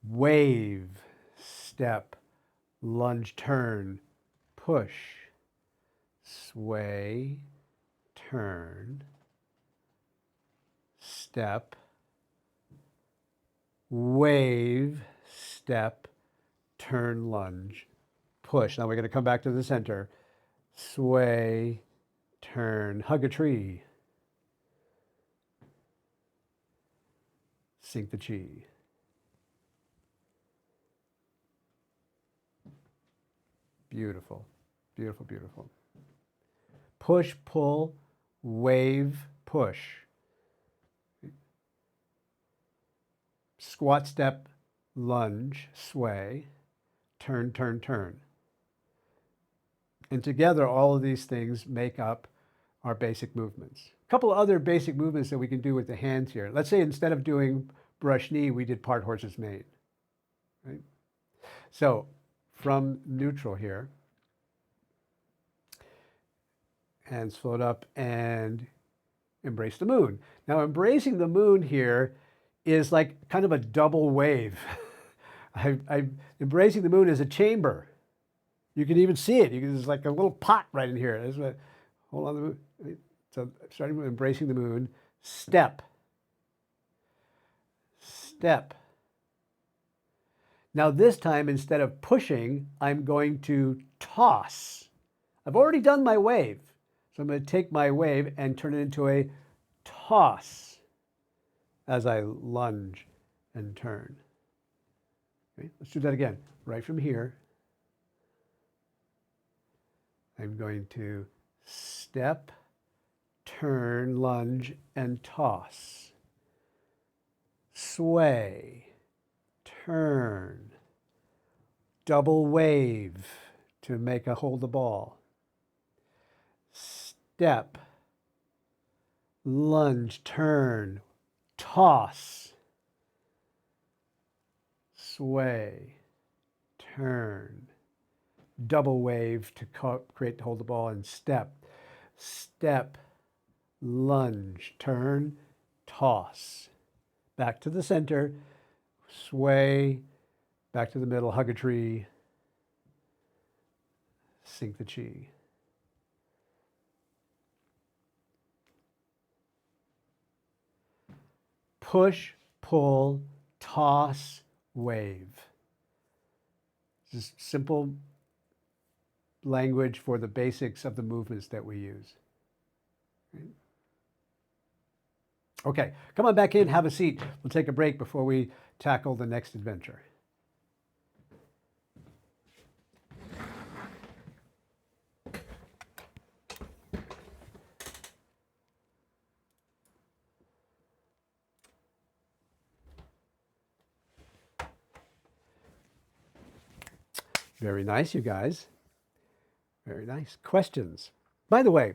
Speaker 1: wave, step, lunge, turn, push, sway, turn, step, wave, step, turn, lunge, push. Now we're going to come back to the center. Sway, turn, hug a tree, sink the chi. Beautiful, beautiful, beautiful. Push, pull, wave, push. Squat, step, lunge, sway, turn, turn, turn. And together, all of these things make up our basic movements. A couple of other basic movements that we can do with the hands here. Let's say instead of doing brush knee, we did part horse's mane. Right? So from neutral here, hands float up and embrace the moon. Now embracing the moon here is like kind of a double wave. I'm embracing the moon as a chamber. You can even see it. There's like a little pot right in here. Hold on the moon. So starting with embracing the moon, step, step. Now this time, instead of pushing, I'm going to toss. I've already done my wave. So I'm going to take my wave and turn it into a toss as I lunge and turn. Okay, let's do that again. Right from here, I'm going to step, turn, lunge, and toss. Sway, turn, double wave to make a hold the ball. Step, lunge, turn, toss, sway, turn, double wave to create hold the ball, and step, step, lunge, turn, toss. Back to the center, sway, back to the middle, hug a tree, sink the chi. Push, pull, toss, wave. Just simple language for the basics of the movements that we use. Okay, come on back in, have a seat. We'll take a break before we tackle the next adventure. Very nice, you guys. Very nice. Questions? By the way,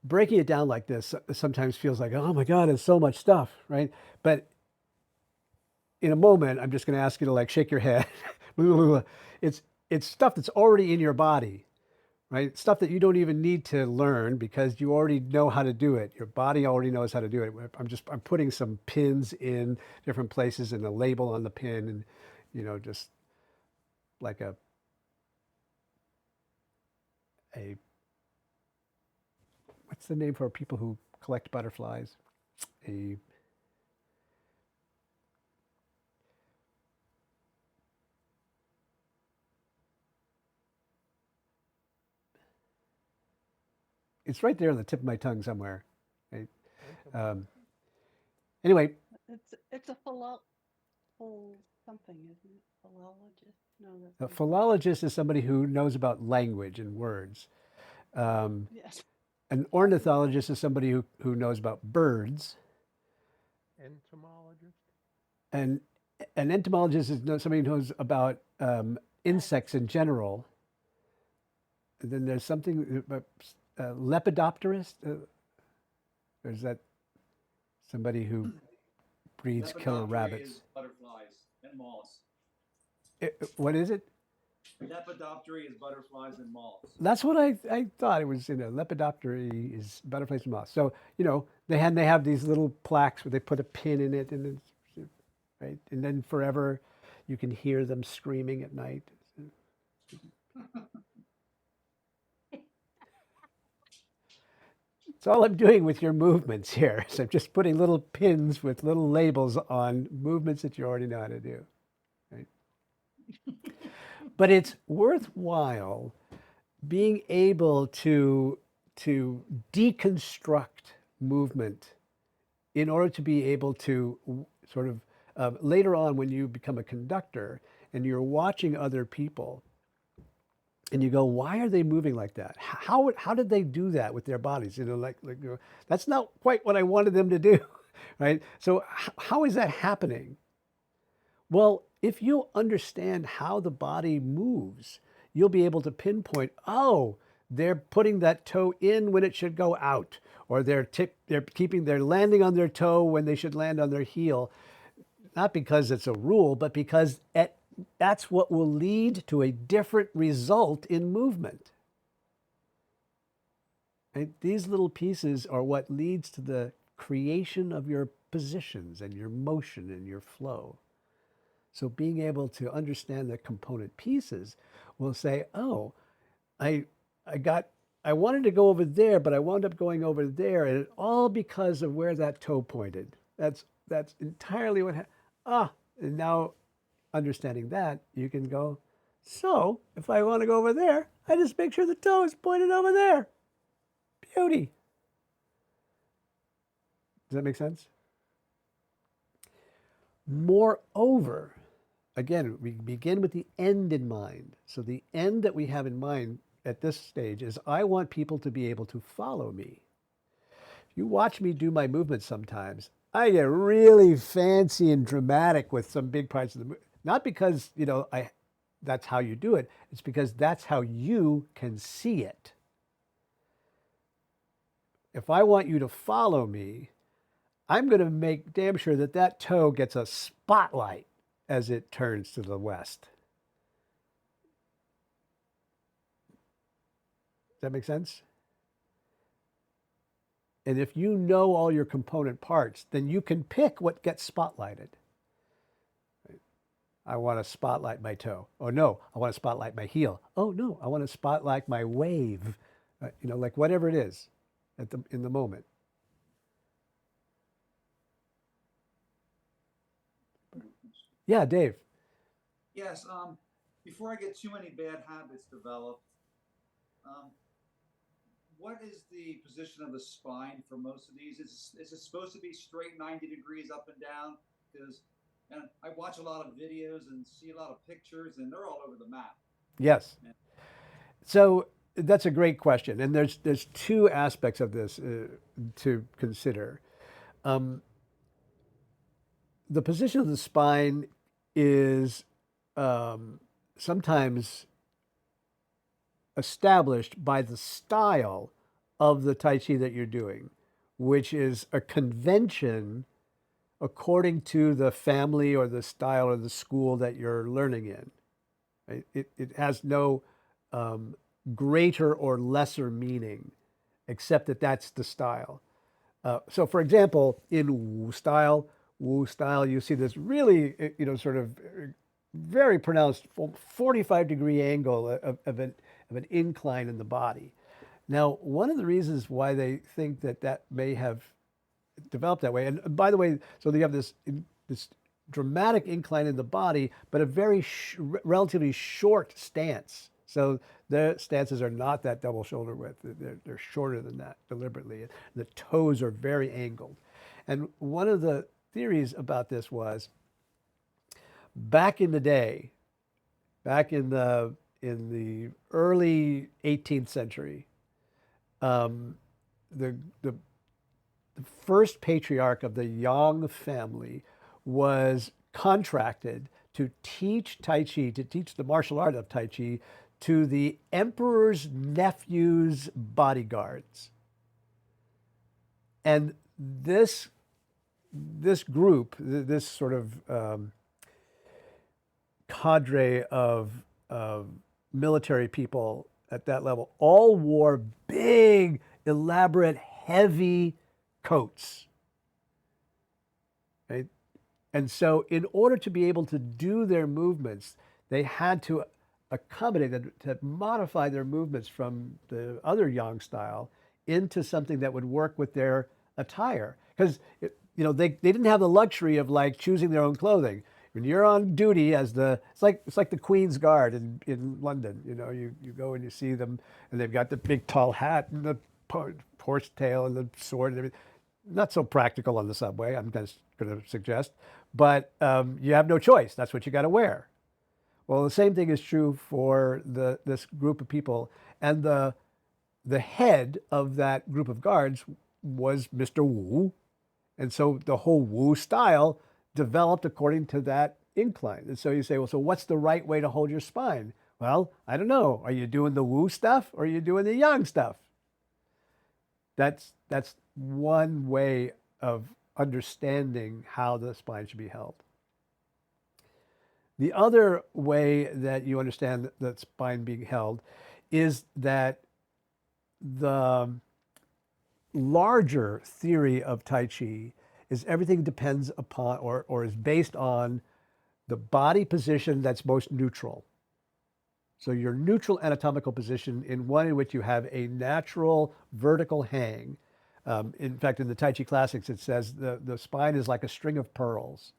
Speaker 1: breaking it down like this sometimes feels like, oh my God, it's so much stuff, right? But in a moment, I'm just going to ask you to like shake your head. it's it's stuff that's already in your body, right? Stuff that you don't even need to learn because you already know how to do it. Your body already knows how to do it. I'm putting some pins in different places and a label on the pin, and just like a what's the name for people who collect butterflies? A It's right there on the tip of my tongue somewhere. Right? Um, anyway,
Speaker 6: It's a something, isn't it? Philologist? No, that's
Speaker 1: a
Speaker 6: not.
Speaker 1: philologist is somebody who knows about language and words. Um,
Speaker 6: Yes.
Speaker 1: an ornithologist is somebody who knows about birds.
Speaker 7: Entomologist?
Speaker 1: And an entomologist is somebody who knows about insects in general. And then there's something about lepidopterist. Or is that somebody who breeds killer
Speaker 4: Lepidoptery
Speaker 1: rabbits?
Speaker 4: is butterflies and moths.
Speaker 1: What is it?
Speaker 4: Lepidoptery is butterflies and moths.
Speaker 1: That's what I thought it was. Lepidoptery is butterflies and moths. So they have these little plaques where they put a pin in it, and it's, right, and then forever, you can hear them screaming at night. It's all I'm doing with your movements here. So I'm just putting little pins with little labels on movements that you already know how to do. Right? But it's worthwhile being able to deconstruct movement in order to be able to sort of later on when you become a conductor and you're watching other people and you go, why are they moving like that? How did they do that with their bodies? That's not quite what I wanted them to do, right? So how is that happening? Well, if you understand how the body moves, you'll be able to pinpoint, oh, they're putting that toe in when it should go out, or they're landing on their toe when they should land on their heel. Not because it's a rule, but because that's what will lead to a different result in movement. Right? These little pieces are what leads to the creation of your positions and your motion and your flow. So being able to understand the component pieces will say, oh, I wanted to go over there, but I wound up going over there, and it all because of where that toe pointed. That's entirely what happened. And now understanding that, you can go, so if I want to go over there, I just make sure the toe is pointed over there. Beauty. Does that make sense? Moreover, again, we begin with the end in mind. So the end that we have in mind at this stage is I want people to be able to follow me. If you watch me do my movements sometimes, I get really fancy and dramatic with some big parts of the movement. Not because, that's how you do it. It's because that's how you can see it. If I want you to follow me, I'm going to make damn sure that that toe gets a spotlight as it turns to the west. Does that make sense? And if you know all your component parts, then you can pick what gets spotlighted. I want to spotlight my toe. Oh no, I want to spotlight my heel. Oh no, I want to spotlight my wave. Like whatever it is in the moment. Yeah, Dave.
Speaker 4: Yes. Before I get too many bad habits developed, um, what is the position of the spine for most of these? Is it supposed to be straight 90 degrees up and down? Because and I watch a lot of videos and see a lot of pictures, and they're all over the map.
Speaker 1: Yes. So that's a great question, and there's two aspects of this to consider. Um, the position of the spine is sometimes established by the style of the Tai Chi that you're doing, which is a convention according to the family or the style or the school that you're learning in. Right? It has no um, greater or lesser meaning, except that that's the style. So, for example, in Wu style, you see this really, sort of very pronounced 45-degree angle of an incline in the body. Now, one of the reasons why they think that that may have developed that way, and by the way, so they have this dramatic incline in the body, but a very relatively short stance. So their stances are not that double shoulder width. They're shorter than that deliberately. The toes are very angled. And one of the theories about this was back in the day, back in the early 18th century, um, the first patriarch of the Yang family was contracted to teach Tai Chi, to teach the martial art of Tai Chi to the emperor's nephew's bodyguards. And this group, this sort of cadre of military people at that level, all wore big, elaborate, heavy coats. Right? And so, in order to be able to do their movements, they had to accommodate, to modify their movements from the other Yang style into something that would work with their attire. Because they didn't have the luxury of like choosing their own clothing. When you're on duty as it's like the Queen's Guard in London. You go and you see them, and they've got the big tall hat and the horsetail and the sword and everything. Not so practical on the subway, I'm just going to suggest, but you have no choice. That's what you got to wear. Well, the same thing is true for this group of people, and the head of that group of guards was Mr. Wu, and so the whole Wu style developed according to that incline. And so you say, well, so what's the right way to hold your spine? Well, I don't know. Are you doing the Wu stuff or are you doing the Yang stuff? That's one way of understanding how the spine should be held. The other way that you understand the spine being held is that the larger theory of Tai Chi is everything depends upon or is based on the body position that's most neutral. So your neutral anatomical position in one in which you have a natural vertical hang. In fact, in the Tai Chi Classics, it says the spine is like a string of pearls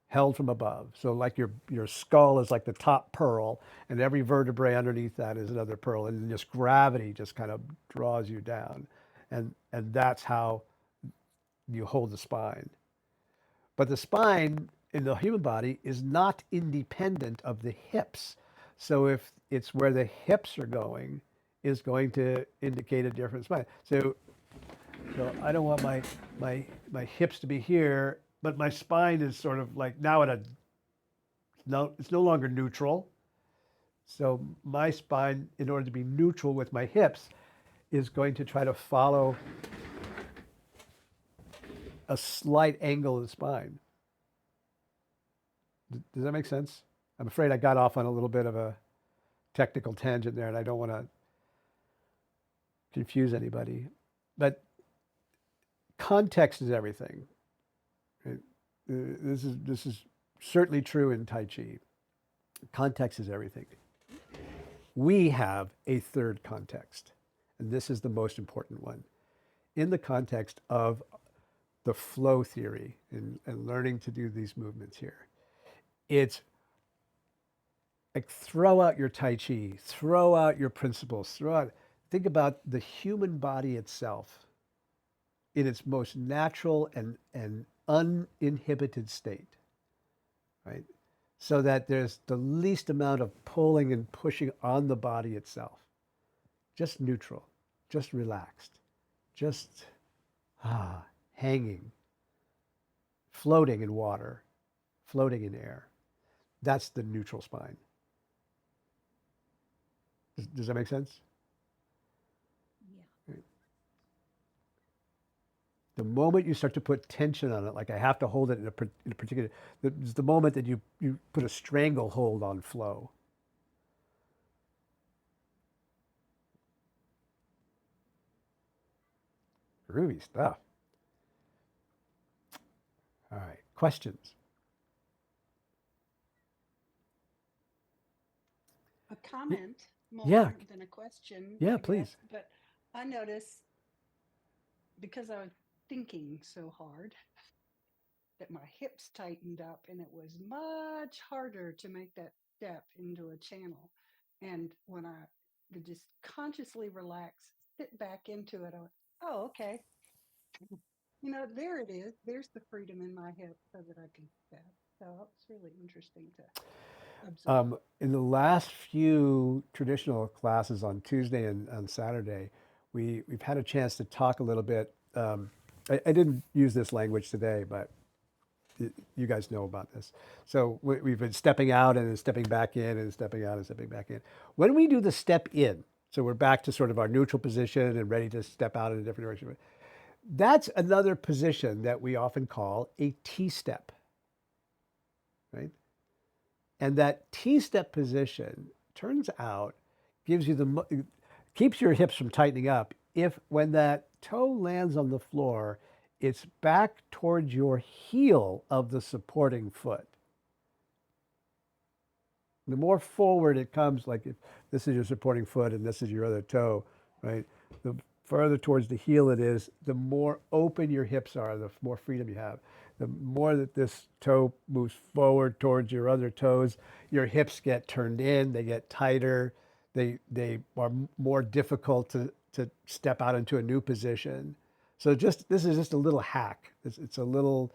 Speaker 1: held from above. So like your skull is like the top pearl, and every vertebrae underneath that is another pearl, and just gravity just kind of draws you down, and that's how you hold the spine. But the spine in the human body is not independent of the hips. So if it's where the hips are going, is going to indicate a different spine. So I don't want my hips to be here, but my spine is sort of like now it's no longer neutral. So my spine, in order to be neutral with my hips, is going to try to follow a slight angle of the spine. Does that make sense? I'm afraid I got off on a little bit of a technical tangent there, and I don't want to confuse anybody. But context is everything. Right? This is certainly true in Tai Chi. Context is everything. We have a third context, and this is the most important one. In the context of the flow theory and learning to do these movements here, it's like throw out your Tai Chi, throw out your principles, think about the human body itself in its most natural and uninhibited state, right? So that there's the least amount of pulling and pushing on the body itself. Just neutral, just relaxed, just hanging, floating in water, floating in air. That's the neutral spine. Does that make sense?
Speaker 2: Yeah.
Speaker 1: The moment you start to put tension on it, like I have to hold it in in a particular, it's the moment that you put a stranglehold on flow. Groovy stuff. All right, questions?
Speaker 6: A comment
Speaker 1: Yeah,
Speaker 6: more than a question,
Speaker 1: yeah,
Speaker 6: I guess.
Speaker 1: please.
Speaker 6: But I noticed because I was thinking so hard that my hips tightened up and it was much harder to make that step into a channel. And when I could just consciously relax, sit back into it, I went, oh, okay. There it is. There's the freedom in my hip so that I can step. So it's really interesting to observe.
Speaker 1: In the last few traditional classes on Tuesday and on Saturday, we've had a chance to talk a little bit. I didn't use this language today, but you guys know about this. So we've been stepping out and then stepping back in and stepping out and stepping back in. When we do the step in, so we're back to sort of our neutral position and ready to step out in a different direction. That's another position that we often call a T-step, right? And that T-step position turns out gives you keeps your hips from tightening up if when that toe lands on the floor, it's back towards your heel of the supporting foot. The more forward it comes, like if this is your supporting foot and this is your other toe, right? The further towards the heel it is, the more open your hips are, the more freedom you have. The more that this toe moves forward towards your other toes, your hips get turned in, they get tighter, they are more difficult to step out into a new position. So this is just a little hack. It's a little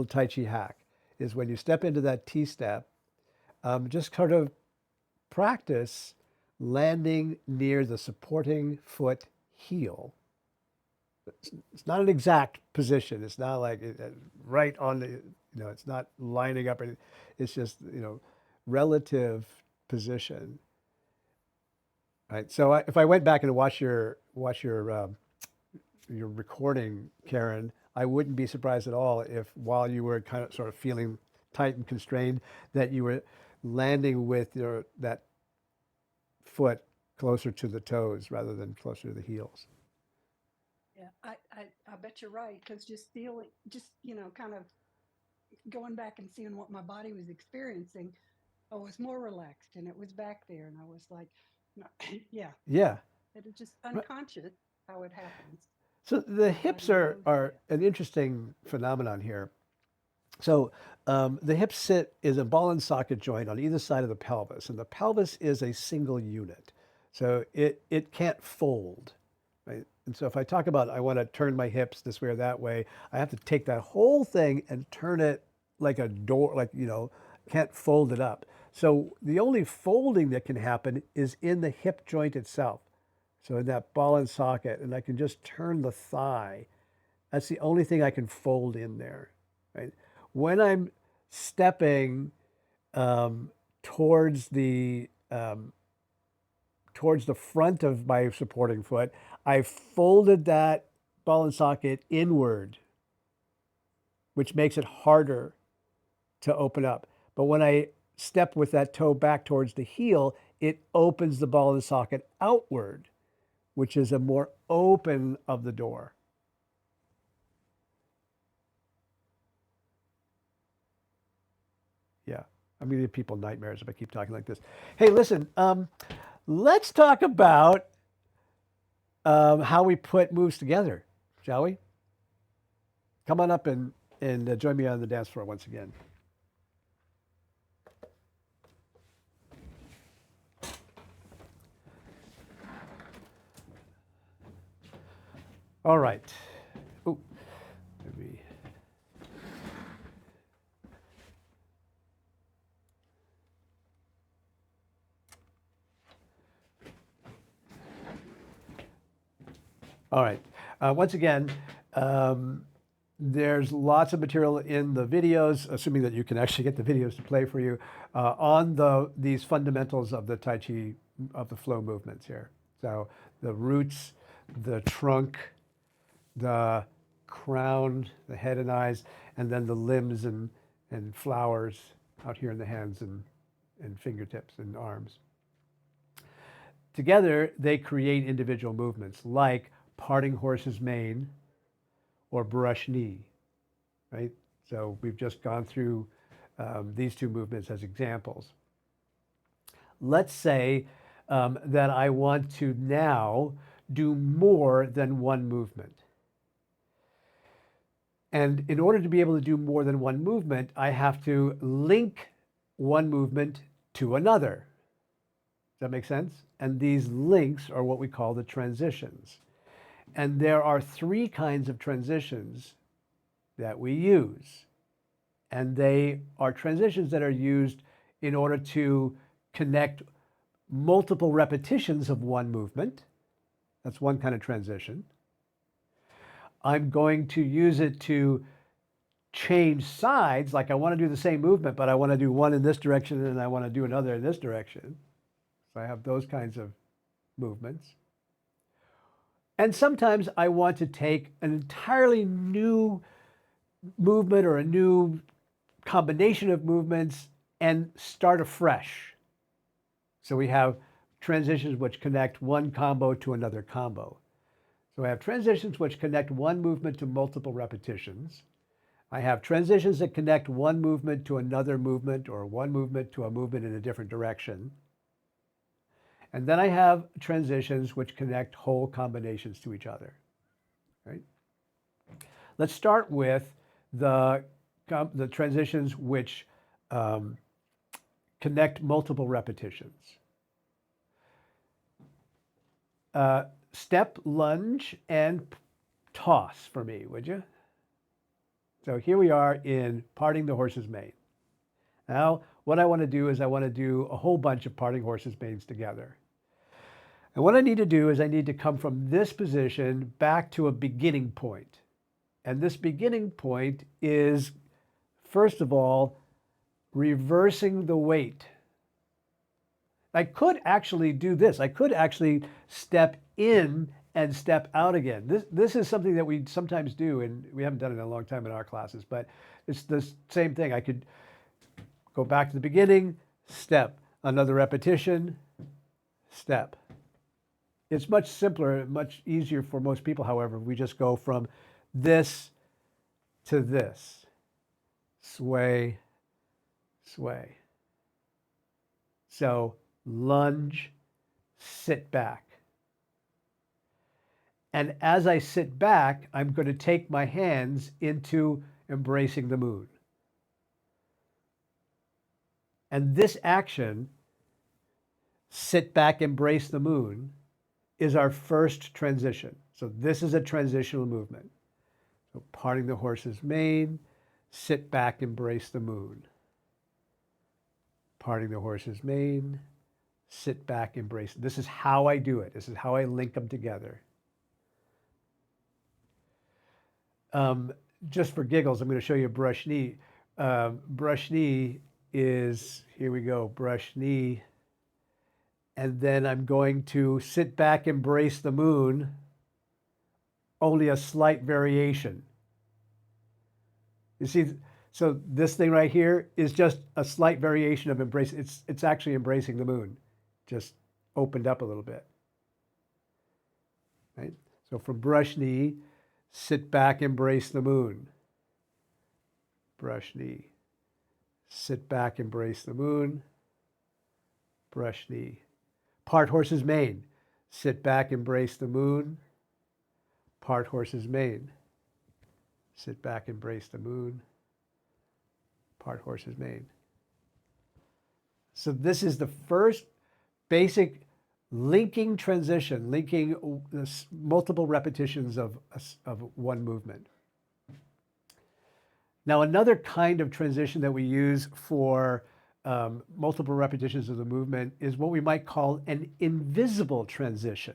Speaker 1: Tai Chi hack, is when you step into that T step, just sort of practice landing near the supporting foot heel. It's not an exact position. It's not like right on it's not lining up. It's just, relative position. Right. So if I went back and watched your recording, Karen, I wouldn't be surprised at all if while you were kind of sort of feeling tight and constrained, that you were landing with that foot closer to the toes rather than closer to the heels.
Speaker 6: Yeah, I bet you're right because just feeling, kind of going back and seeing what my body was experiencing, I was more relaxed and it was back there, and I was like, no, yeah,
Speaker 1: Yeah.
Speaker 6: it is just unconscious how it happens.
Speaker 1: So the
Speaker 6: My
Speaker 1: hips
Speaker 6: body
Speaker 1: are
Speaker 6: knows
Speaker 1: are
Speaker 6: that.
Speaker 1: an interesting phenomenon here. So the hip is a ball and socket joint on either side of the pelvis, and the pelvis is a single unit. So it can't fold, right? And so if I talk about I want to turn my hips this way or that way, I have to take that whole thing and turn it like a door, like, can't fold it up. So the only folding that can happen is in the hip joint itself. So in that ball and socket, and I can just turn the thigh. That's the only thing I can fold in there, right? When I'm stepping um, towards towards the front of my supporting foot, I folded that ball and socket inward, which makes it harder to open up. But when I step with that toe back towards the heel, it opens the ball and socket outward, which is a more open of the door. Yeah, I'm going to give people nightmares if I keep talking like this. Hey, listen, let's talk about how we put moves together, shall we? Come on up and join me on the dance floor once again. All right. Oh, maybe. All right. Once again, there's lots of material in the videos, assuming that you can actually get the videos to play for you, on these fundamentals of the Tai Chi of the flow movements here. So the roots, the trunk, the crown, the head and eyes, and then the limbs and flowers out here in the hands and fingertips and arms. Together, they create individual movements like parting horse's mane or brush knee, right? So we've just gone through these two movements as examples. Let's say that I want to now do more than one movement. And in order to be able to do more than one movement, I have to link one movement to another. Does that make sense? And these links are what we call the transitions. And there are three kinds of transitions that we use. And they are transitions that are used in order to connect multiple repetitions of one movement. That's one kind of transition. I'm going to use it to change sides, like I want to do the same movement, but I want to do one in this direction and I want to do another in this direction. So I have those kinds of movements. And sometimes I want to take an entirely new movement or a new combination of movements and start afresh. So we have transitions which connect one combo to another combo. So I have transitions which connect one movement to multiple repetitions. I have transitions that connect one movement to another movement or one movement to a movement in a different direction. And then I have transitions which connect whole combinations to each other, right? Let's start with the transitions which connect multiple repetitions. Step, lunge, and toss for me, would you? So here we are in parting the horse's mane. Now, what I want to do is I want to do a whole bunch of parting horse's manes together. And what I need to do is I need to come from this position back to a beginning point. And this beginning point is, first of all, reversing the weight. I could actually do this. I could actually step in and step out again. This is something that we sometimes do, and we haven't done it in a long time in our classes, but it's the same thing. I could go back to the beginning, step, another repetition, step. It's much simpler, much easier for most people, however, we just go from this to this. Sway, sway. So lunge, sit back. And as I sit back, I'm going to take my hands into embracing the moon. And this action, sit back, embrace the moon, is our first transition. So this is a transitional movement. So parting the horse's mane, sit back, embrace the moon. Parting the horse's mane, sit back, embrace. This is how I do it. This is how I link them together. Just for giggles, I'm going to show you a brush knee. Brush knee is, here we go, brush knee. And then I'm going to sit back, embrace the moon, only a slight variation. You see, so this thing right here is just a slight variation of embrace. It's actually embracing the moon, just opened up a little bit, right? So from brush knee, sit back, embrace the moon. Brush knee. Sit back, embrace the moon. Brush knee. Part horse's mane. Sit back, embrace the moon. Part horse's mane. Sit back, embrace the moon. Part horse's mane. So this is the first basic linking transition, linking multiple repetitions of one movement. Now, another kind of transition that we use for multiple repetitions of the movement is what we might call an invisible transition.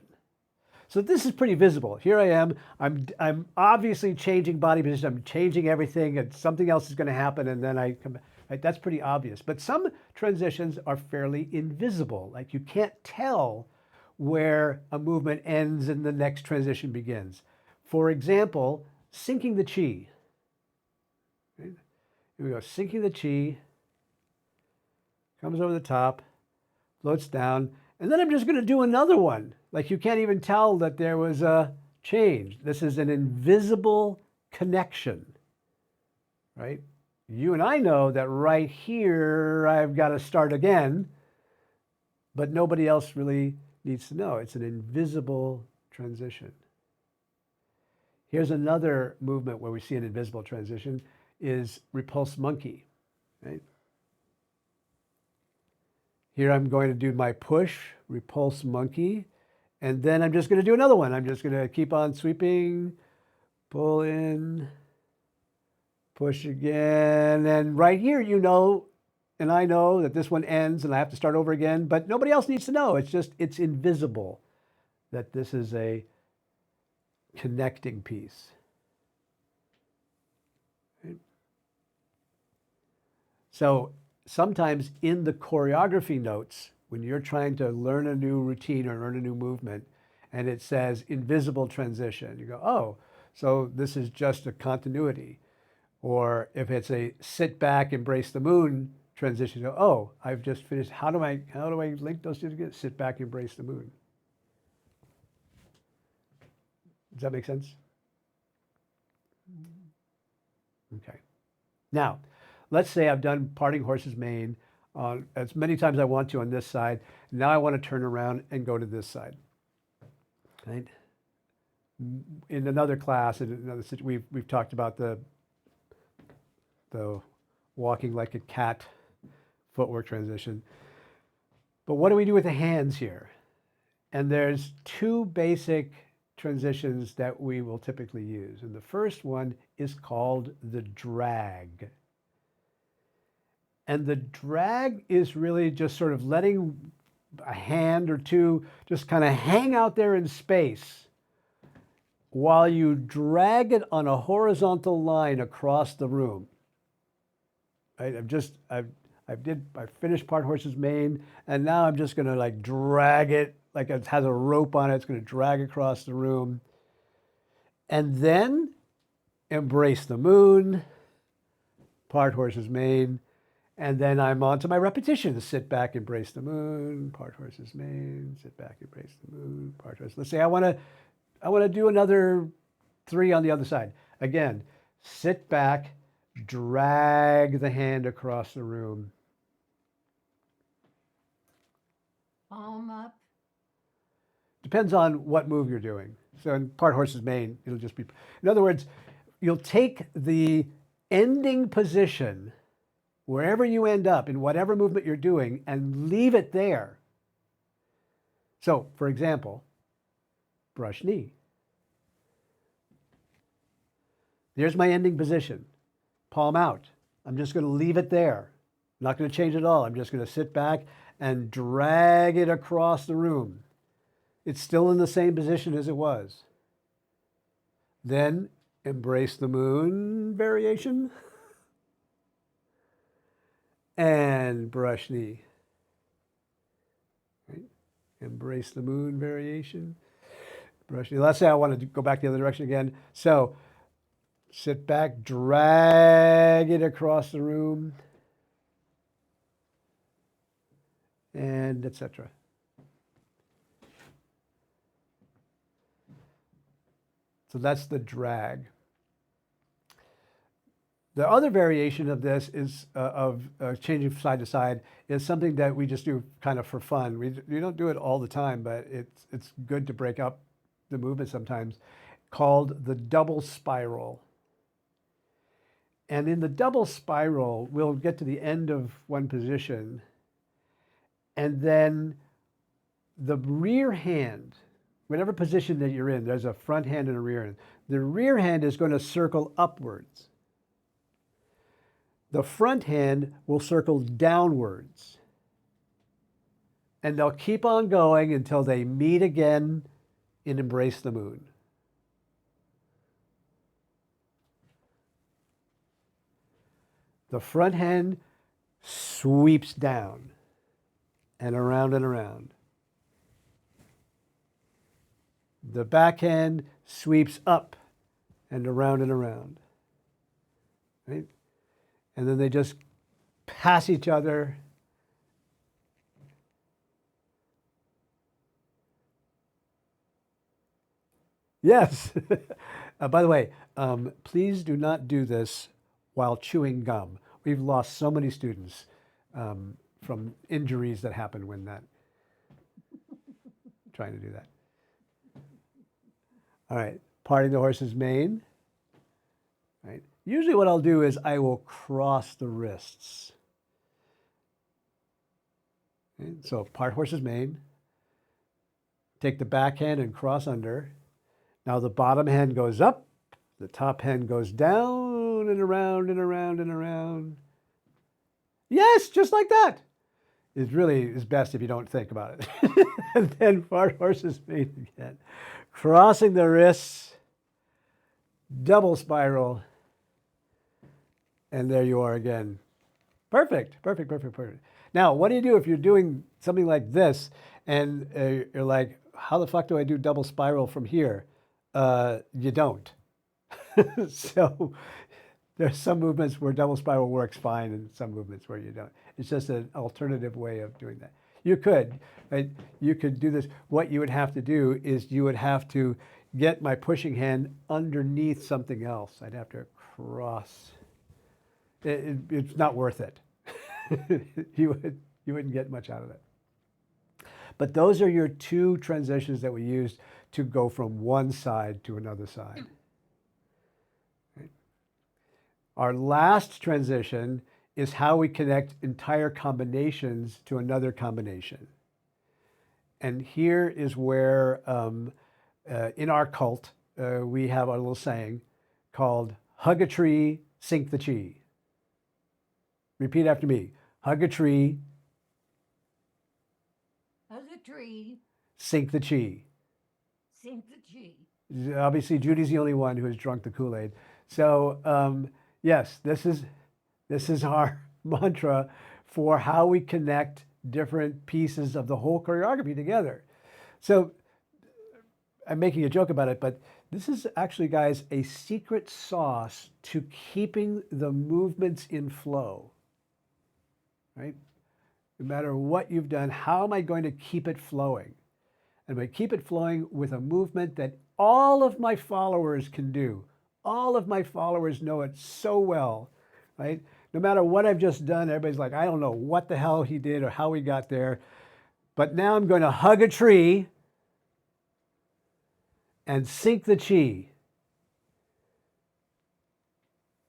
Speaker 1: So this is pretty visible. Here I am. I'm obviously changing body position. I'm changing everything, and something else is going to happen, and then I come back. right? That's pretty obvious. But some transitions are fairly invisible. Like you can't tell where a movement ends and the next transition begins. For example, sinking the chi. Right? Here we go, sinking the chi, comes over the top, floats down, and then I'm just going to do another one. Like you can't even tell that there was a change. This is an invisible connection, right? You and I know that right here I've got to start again, but nobody else really needs to know. It's an invisible transition. Here's another movement where we see an invisible transition is repulse monkey, right? Here I'm going to do my push, repulse monkey, and then I'm just going to do another one. I'm just going to keep on sweeping, pull in, push again. And right here, you know, and I know that this one ends and I have to start over again, but nobody else needs to know. It's just, it's invisible that this is a connecting piece. Right? So sometimes in the choreography notes, when you're trying to learn a new routine or learn a new movement, and it says invisible transition, you go, oh, so this is just a continuity. Or if it's a sit back, embrace the moon transition, you go, oh, I've just finished. How do I link those two together? Sit back, embrace the moon. Does that make sense? Okay. Now, let's say I've done parting horse's mane as many times as I want to on this side. Now I want to turn around and go to this side. Right? In another class, in another we've talked about the walking like a cat footwork transition. But what do we do with the hands here? And there's two basic transitions that we will typically use. And the first one is called the drag. And the drag is really just sort of letting a hand or two just kind of hang out there in space while you drag it on a horizontal line across the room. Right? I finished part horse's mane, and now I'm just going to like drag it like it has a rope on it. It's going to drag across the room, and then embrace the moon, part horse's mane, and then I'm on to my repetition. Sit back, embrace the moon, part horse's mane, sit back, embrace the moon, part horse. Let's say I want to do another 3 on the other side. Again, sit back, drag the hand across the room.
Speaker 2: Palm up.
Speaker 1: Depends on what move you're doing. So in part horse's mane, it'll just be, in other words, you'll take the ending position wherever you end up in whatever movement you're doing and leave it there. So for example, brush knee. There's my ending position. Palm out. I'm just going to leave it there. I'm not going to change it at all. I'm just going to sit back and drag it across the room. It's still in the same position as it was. Then embrace the moon variation and brush knee. Right? Embrace the moon variation, brush knee. Let's say I want to go back the other direction again. So sit back, drag it across the room, and etc. So that's the drag. The other variation of this is changing side to side is something that we just do kind of for fun. We don't do it all the time, but it's good to break up the movement sometimes, called the double spiral. And in the double spiral, we'll get to the end of one position, and then the rear hand, whatever position that you're in, there's a front hand and a rear hand. The rear hand is going to circle upwards. The front hand will circle downwards. And they'll keep on going until they meet again and embrace the moon. The front hand sweeps down and around and around. The backhand sweeps up and around and around. Right? And then they just pass each other. Yes. By the way, please do not do this while chewing gum. We've lost so many students from injuries that happen when trying to do that. All right, parting the horse's mane. Right. Usually what I'll do is I will cross the wrists. Okay, so part horse's mane. Take the backhand and cross under. Now the bottom hand goes up, the top hand goes down and around and around and around. Yes, just like that. It really is best if you don't think about it. And then part horse's mane again. Crossing the wrists, double spiral, and there you are again. Perfect, perfect, perfect, perfect. Now, what do you do if you're doing something like this and you're like, how the fuck do I do double spiral from here? You don't. So there's some movements where double spiral works fine and some movements where you don't. It's just an alternative way of doing that. You could, right? You could do this. What you would have to do is you would have to get my pushing hand underneath something else. I'd have to cross. It's not worth it. You wouldn't get much out of it. But those are your two transitions that we use to go from one side to another side. Right? Our last transition is how we connect entire combinations to another combination. And here is where, in our cult, we have a little saying called hug a tree, sink the chi. Repeat after me. Hug a tree.
Speaker 2: Hug a tree,
Speaker 1: Sink the chi.
Speaker 2: sink the chi.
Speaker 1: Obviously, Judy's the only one who has drunk the Kool-Aid. So, yes, this is our mantra for how we connect different pieces of the whole choreography together. So I'm making a joke about it, but this is actually, guys, a secret sauce to keeping the movements in flow, right? No matter what you've done, how am I going to keep it flowing? And I keep it flowing with a movement that all of my followers can do. All of my followers know it so well, right? No matter what I've just done, everybody's like, I don't know what the hell he did or how he got there. But now I'm going to hug a tree and sink the chi.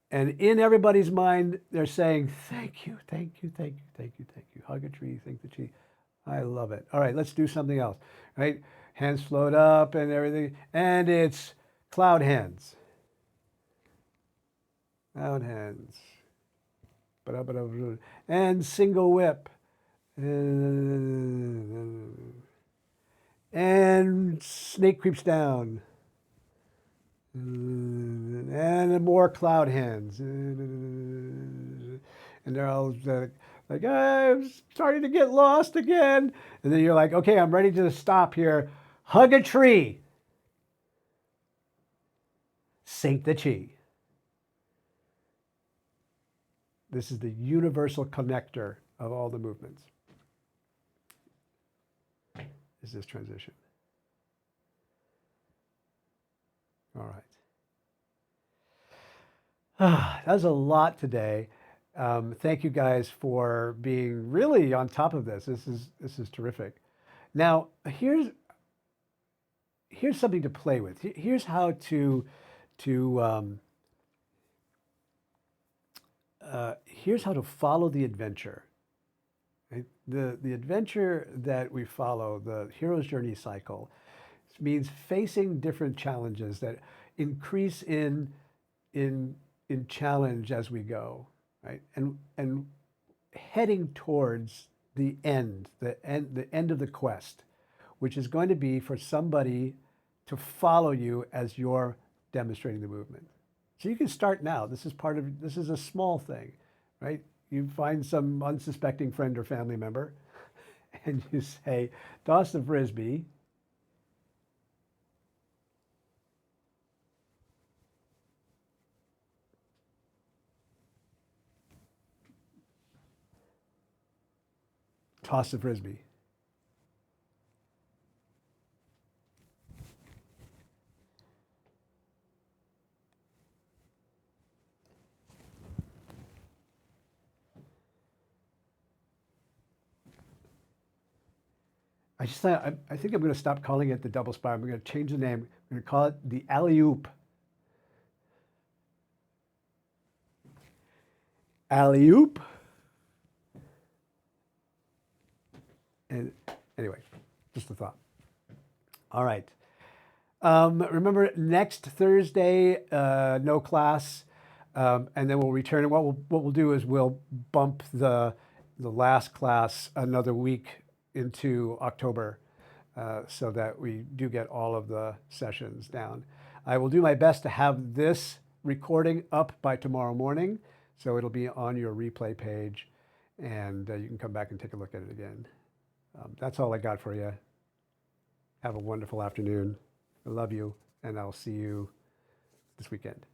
Speaker 1: And in everybody's mind, they're saying, thank you, thank you, thank you, thank you, thank you. Hug a tree, sink the chi. I love it. All right, let's do something else, right? Hands float up and everything. And it's cloud hands. Cloud hands. And single whip. And snake creeps down. And more cloud hands. And they're all like, I'm starting to get lost again. And then you're like, okay, I'm ready to stop here. Hug a tree. Sink the chi. This is the universal connector of all the movements. Is this transition. All right. That was a lot today. Thank you guys for being really on top of this. This is terrific. Now, here's something to play with. Here's how here's how to follow the adventure. Right? The adventure that we follow, the hero's journey cycle, means facing different challenges that increase in challenge as we go, right? And heading towards the end of the quest, which is going to be for somebody to follow you as you're demonstrating the movement. So you can start now. This is a small thing, right? you find some unsuspecting friend or family member, and you say, toss the frisbee. Toss the frisbee. I think I'm going to stop calling it the double spiral. I'm going to change the name. I'm going to call it the alley-oop. Alley-oop. And anyway, just a thought. All right. Remember, next Thursday, no class, and then we'll return. And what we'll do is we'll bump the last class another week into October, so that we do get all of the sessions down. I will do my best to have this recording up by tomorrow morning, so it'll be on your replay page, and you can come back and take a look at it again. That's all I got for you. Have a wonderful afternoon. I love you, and I'll see you this weekend.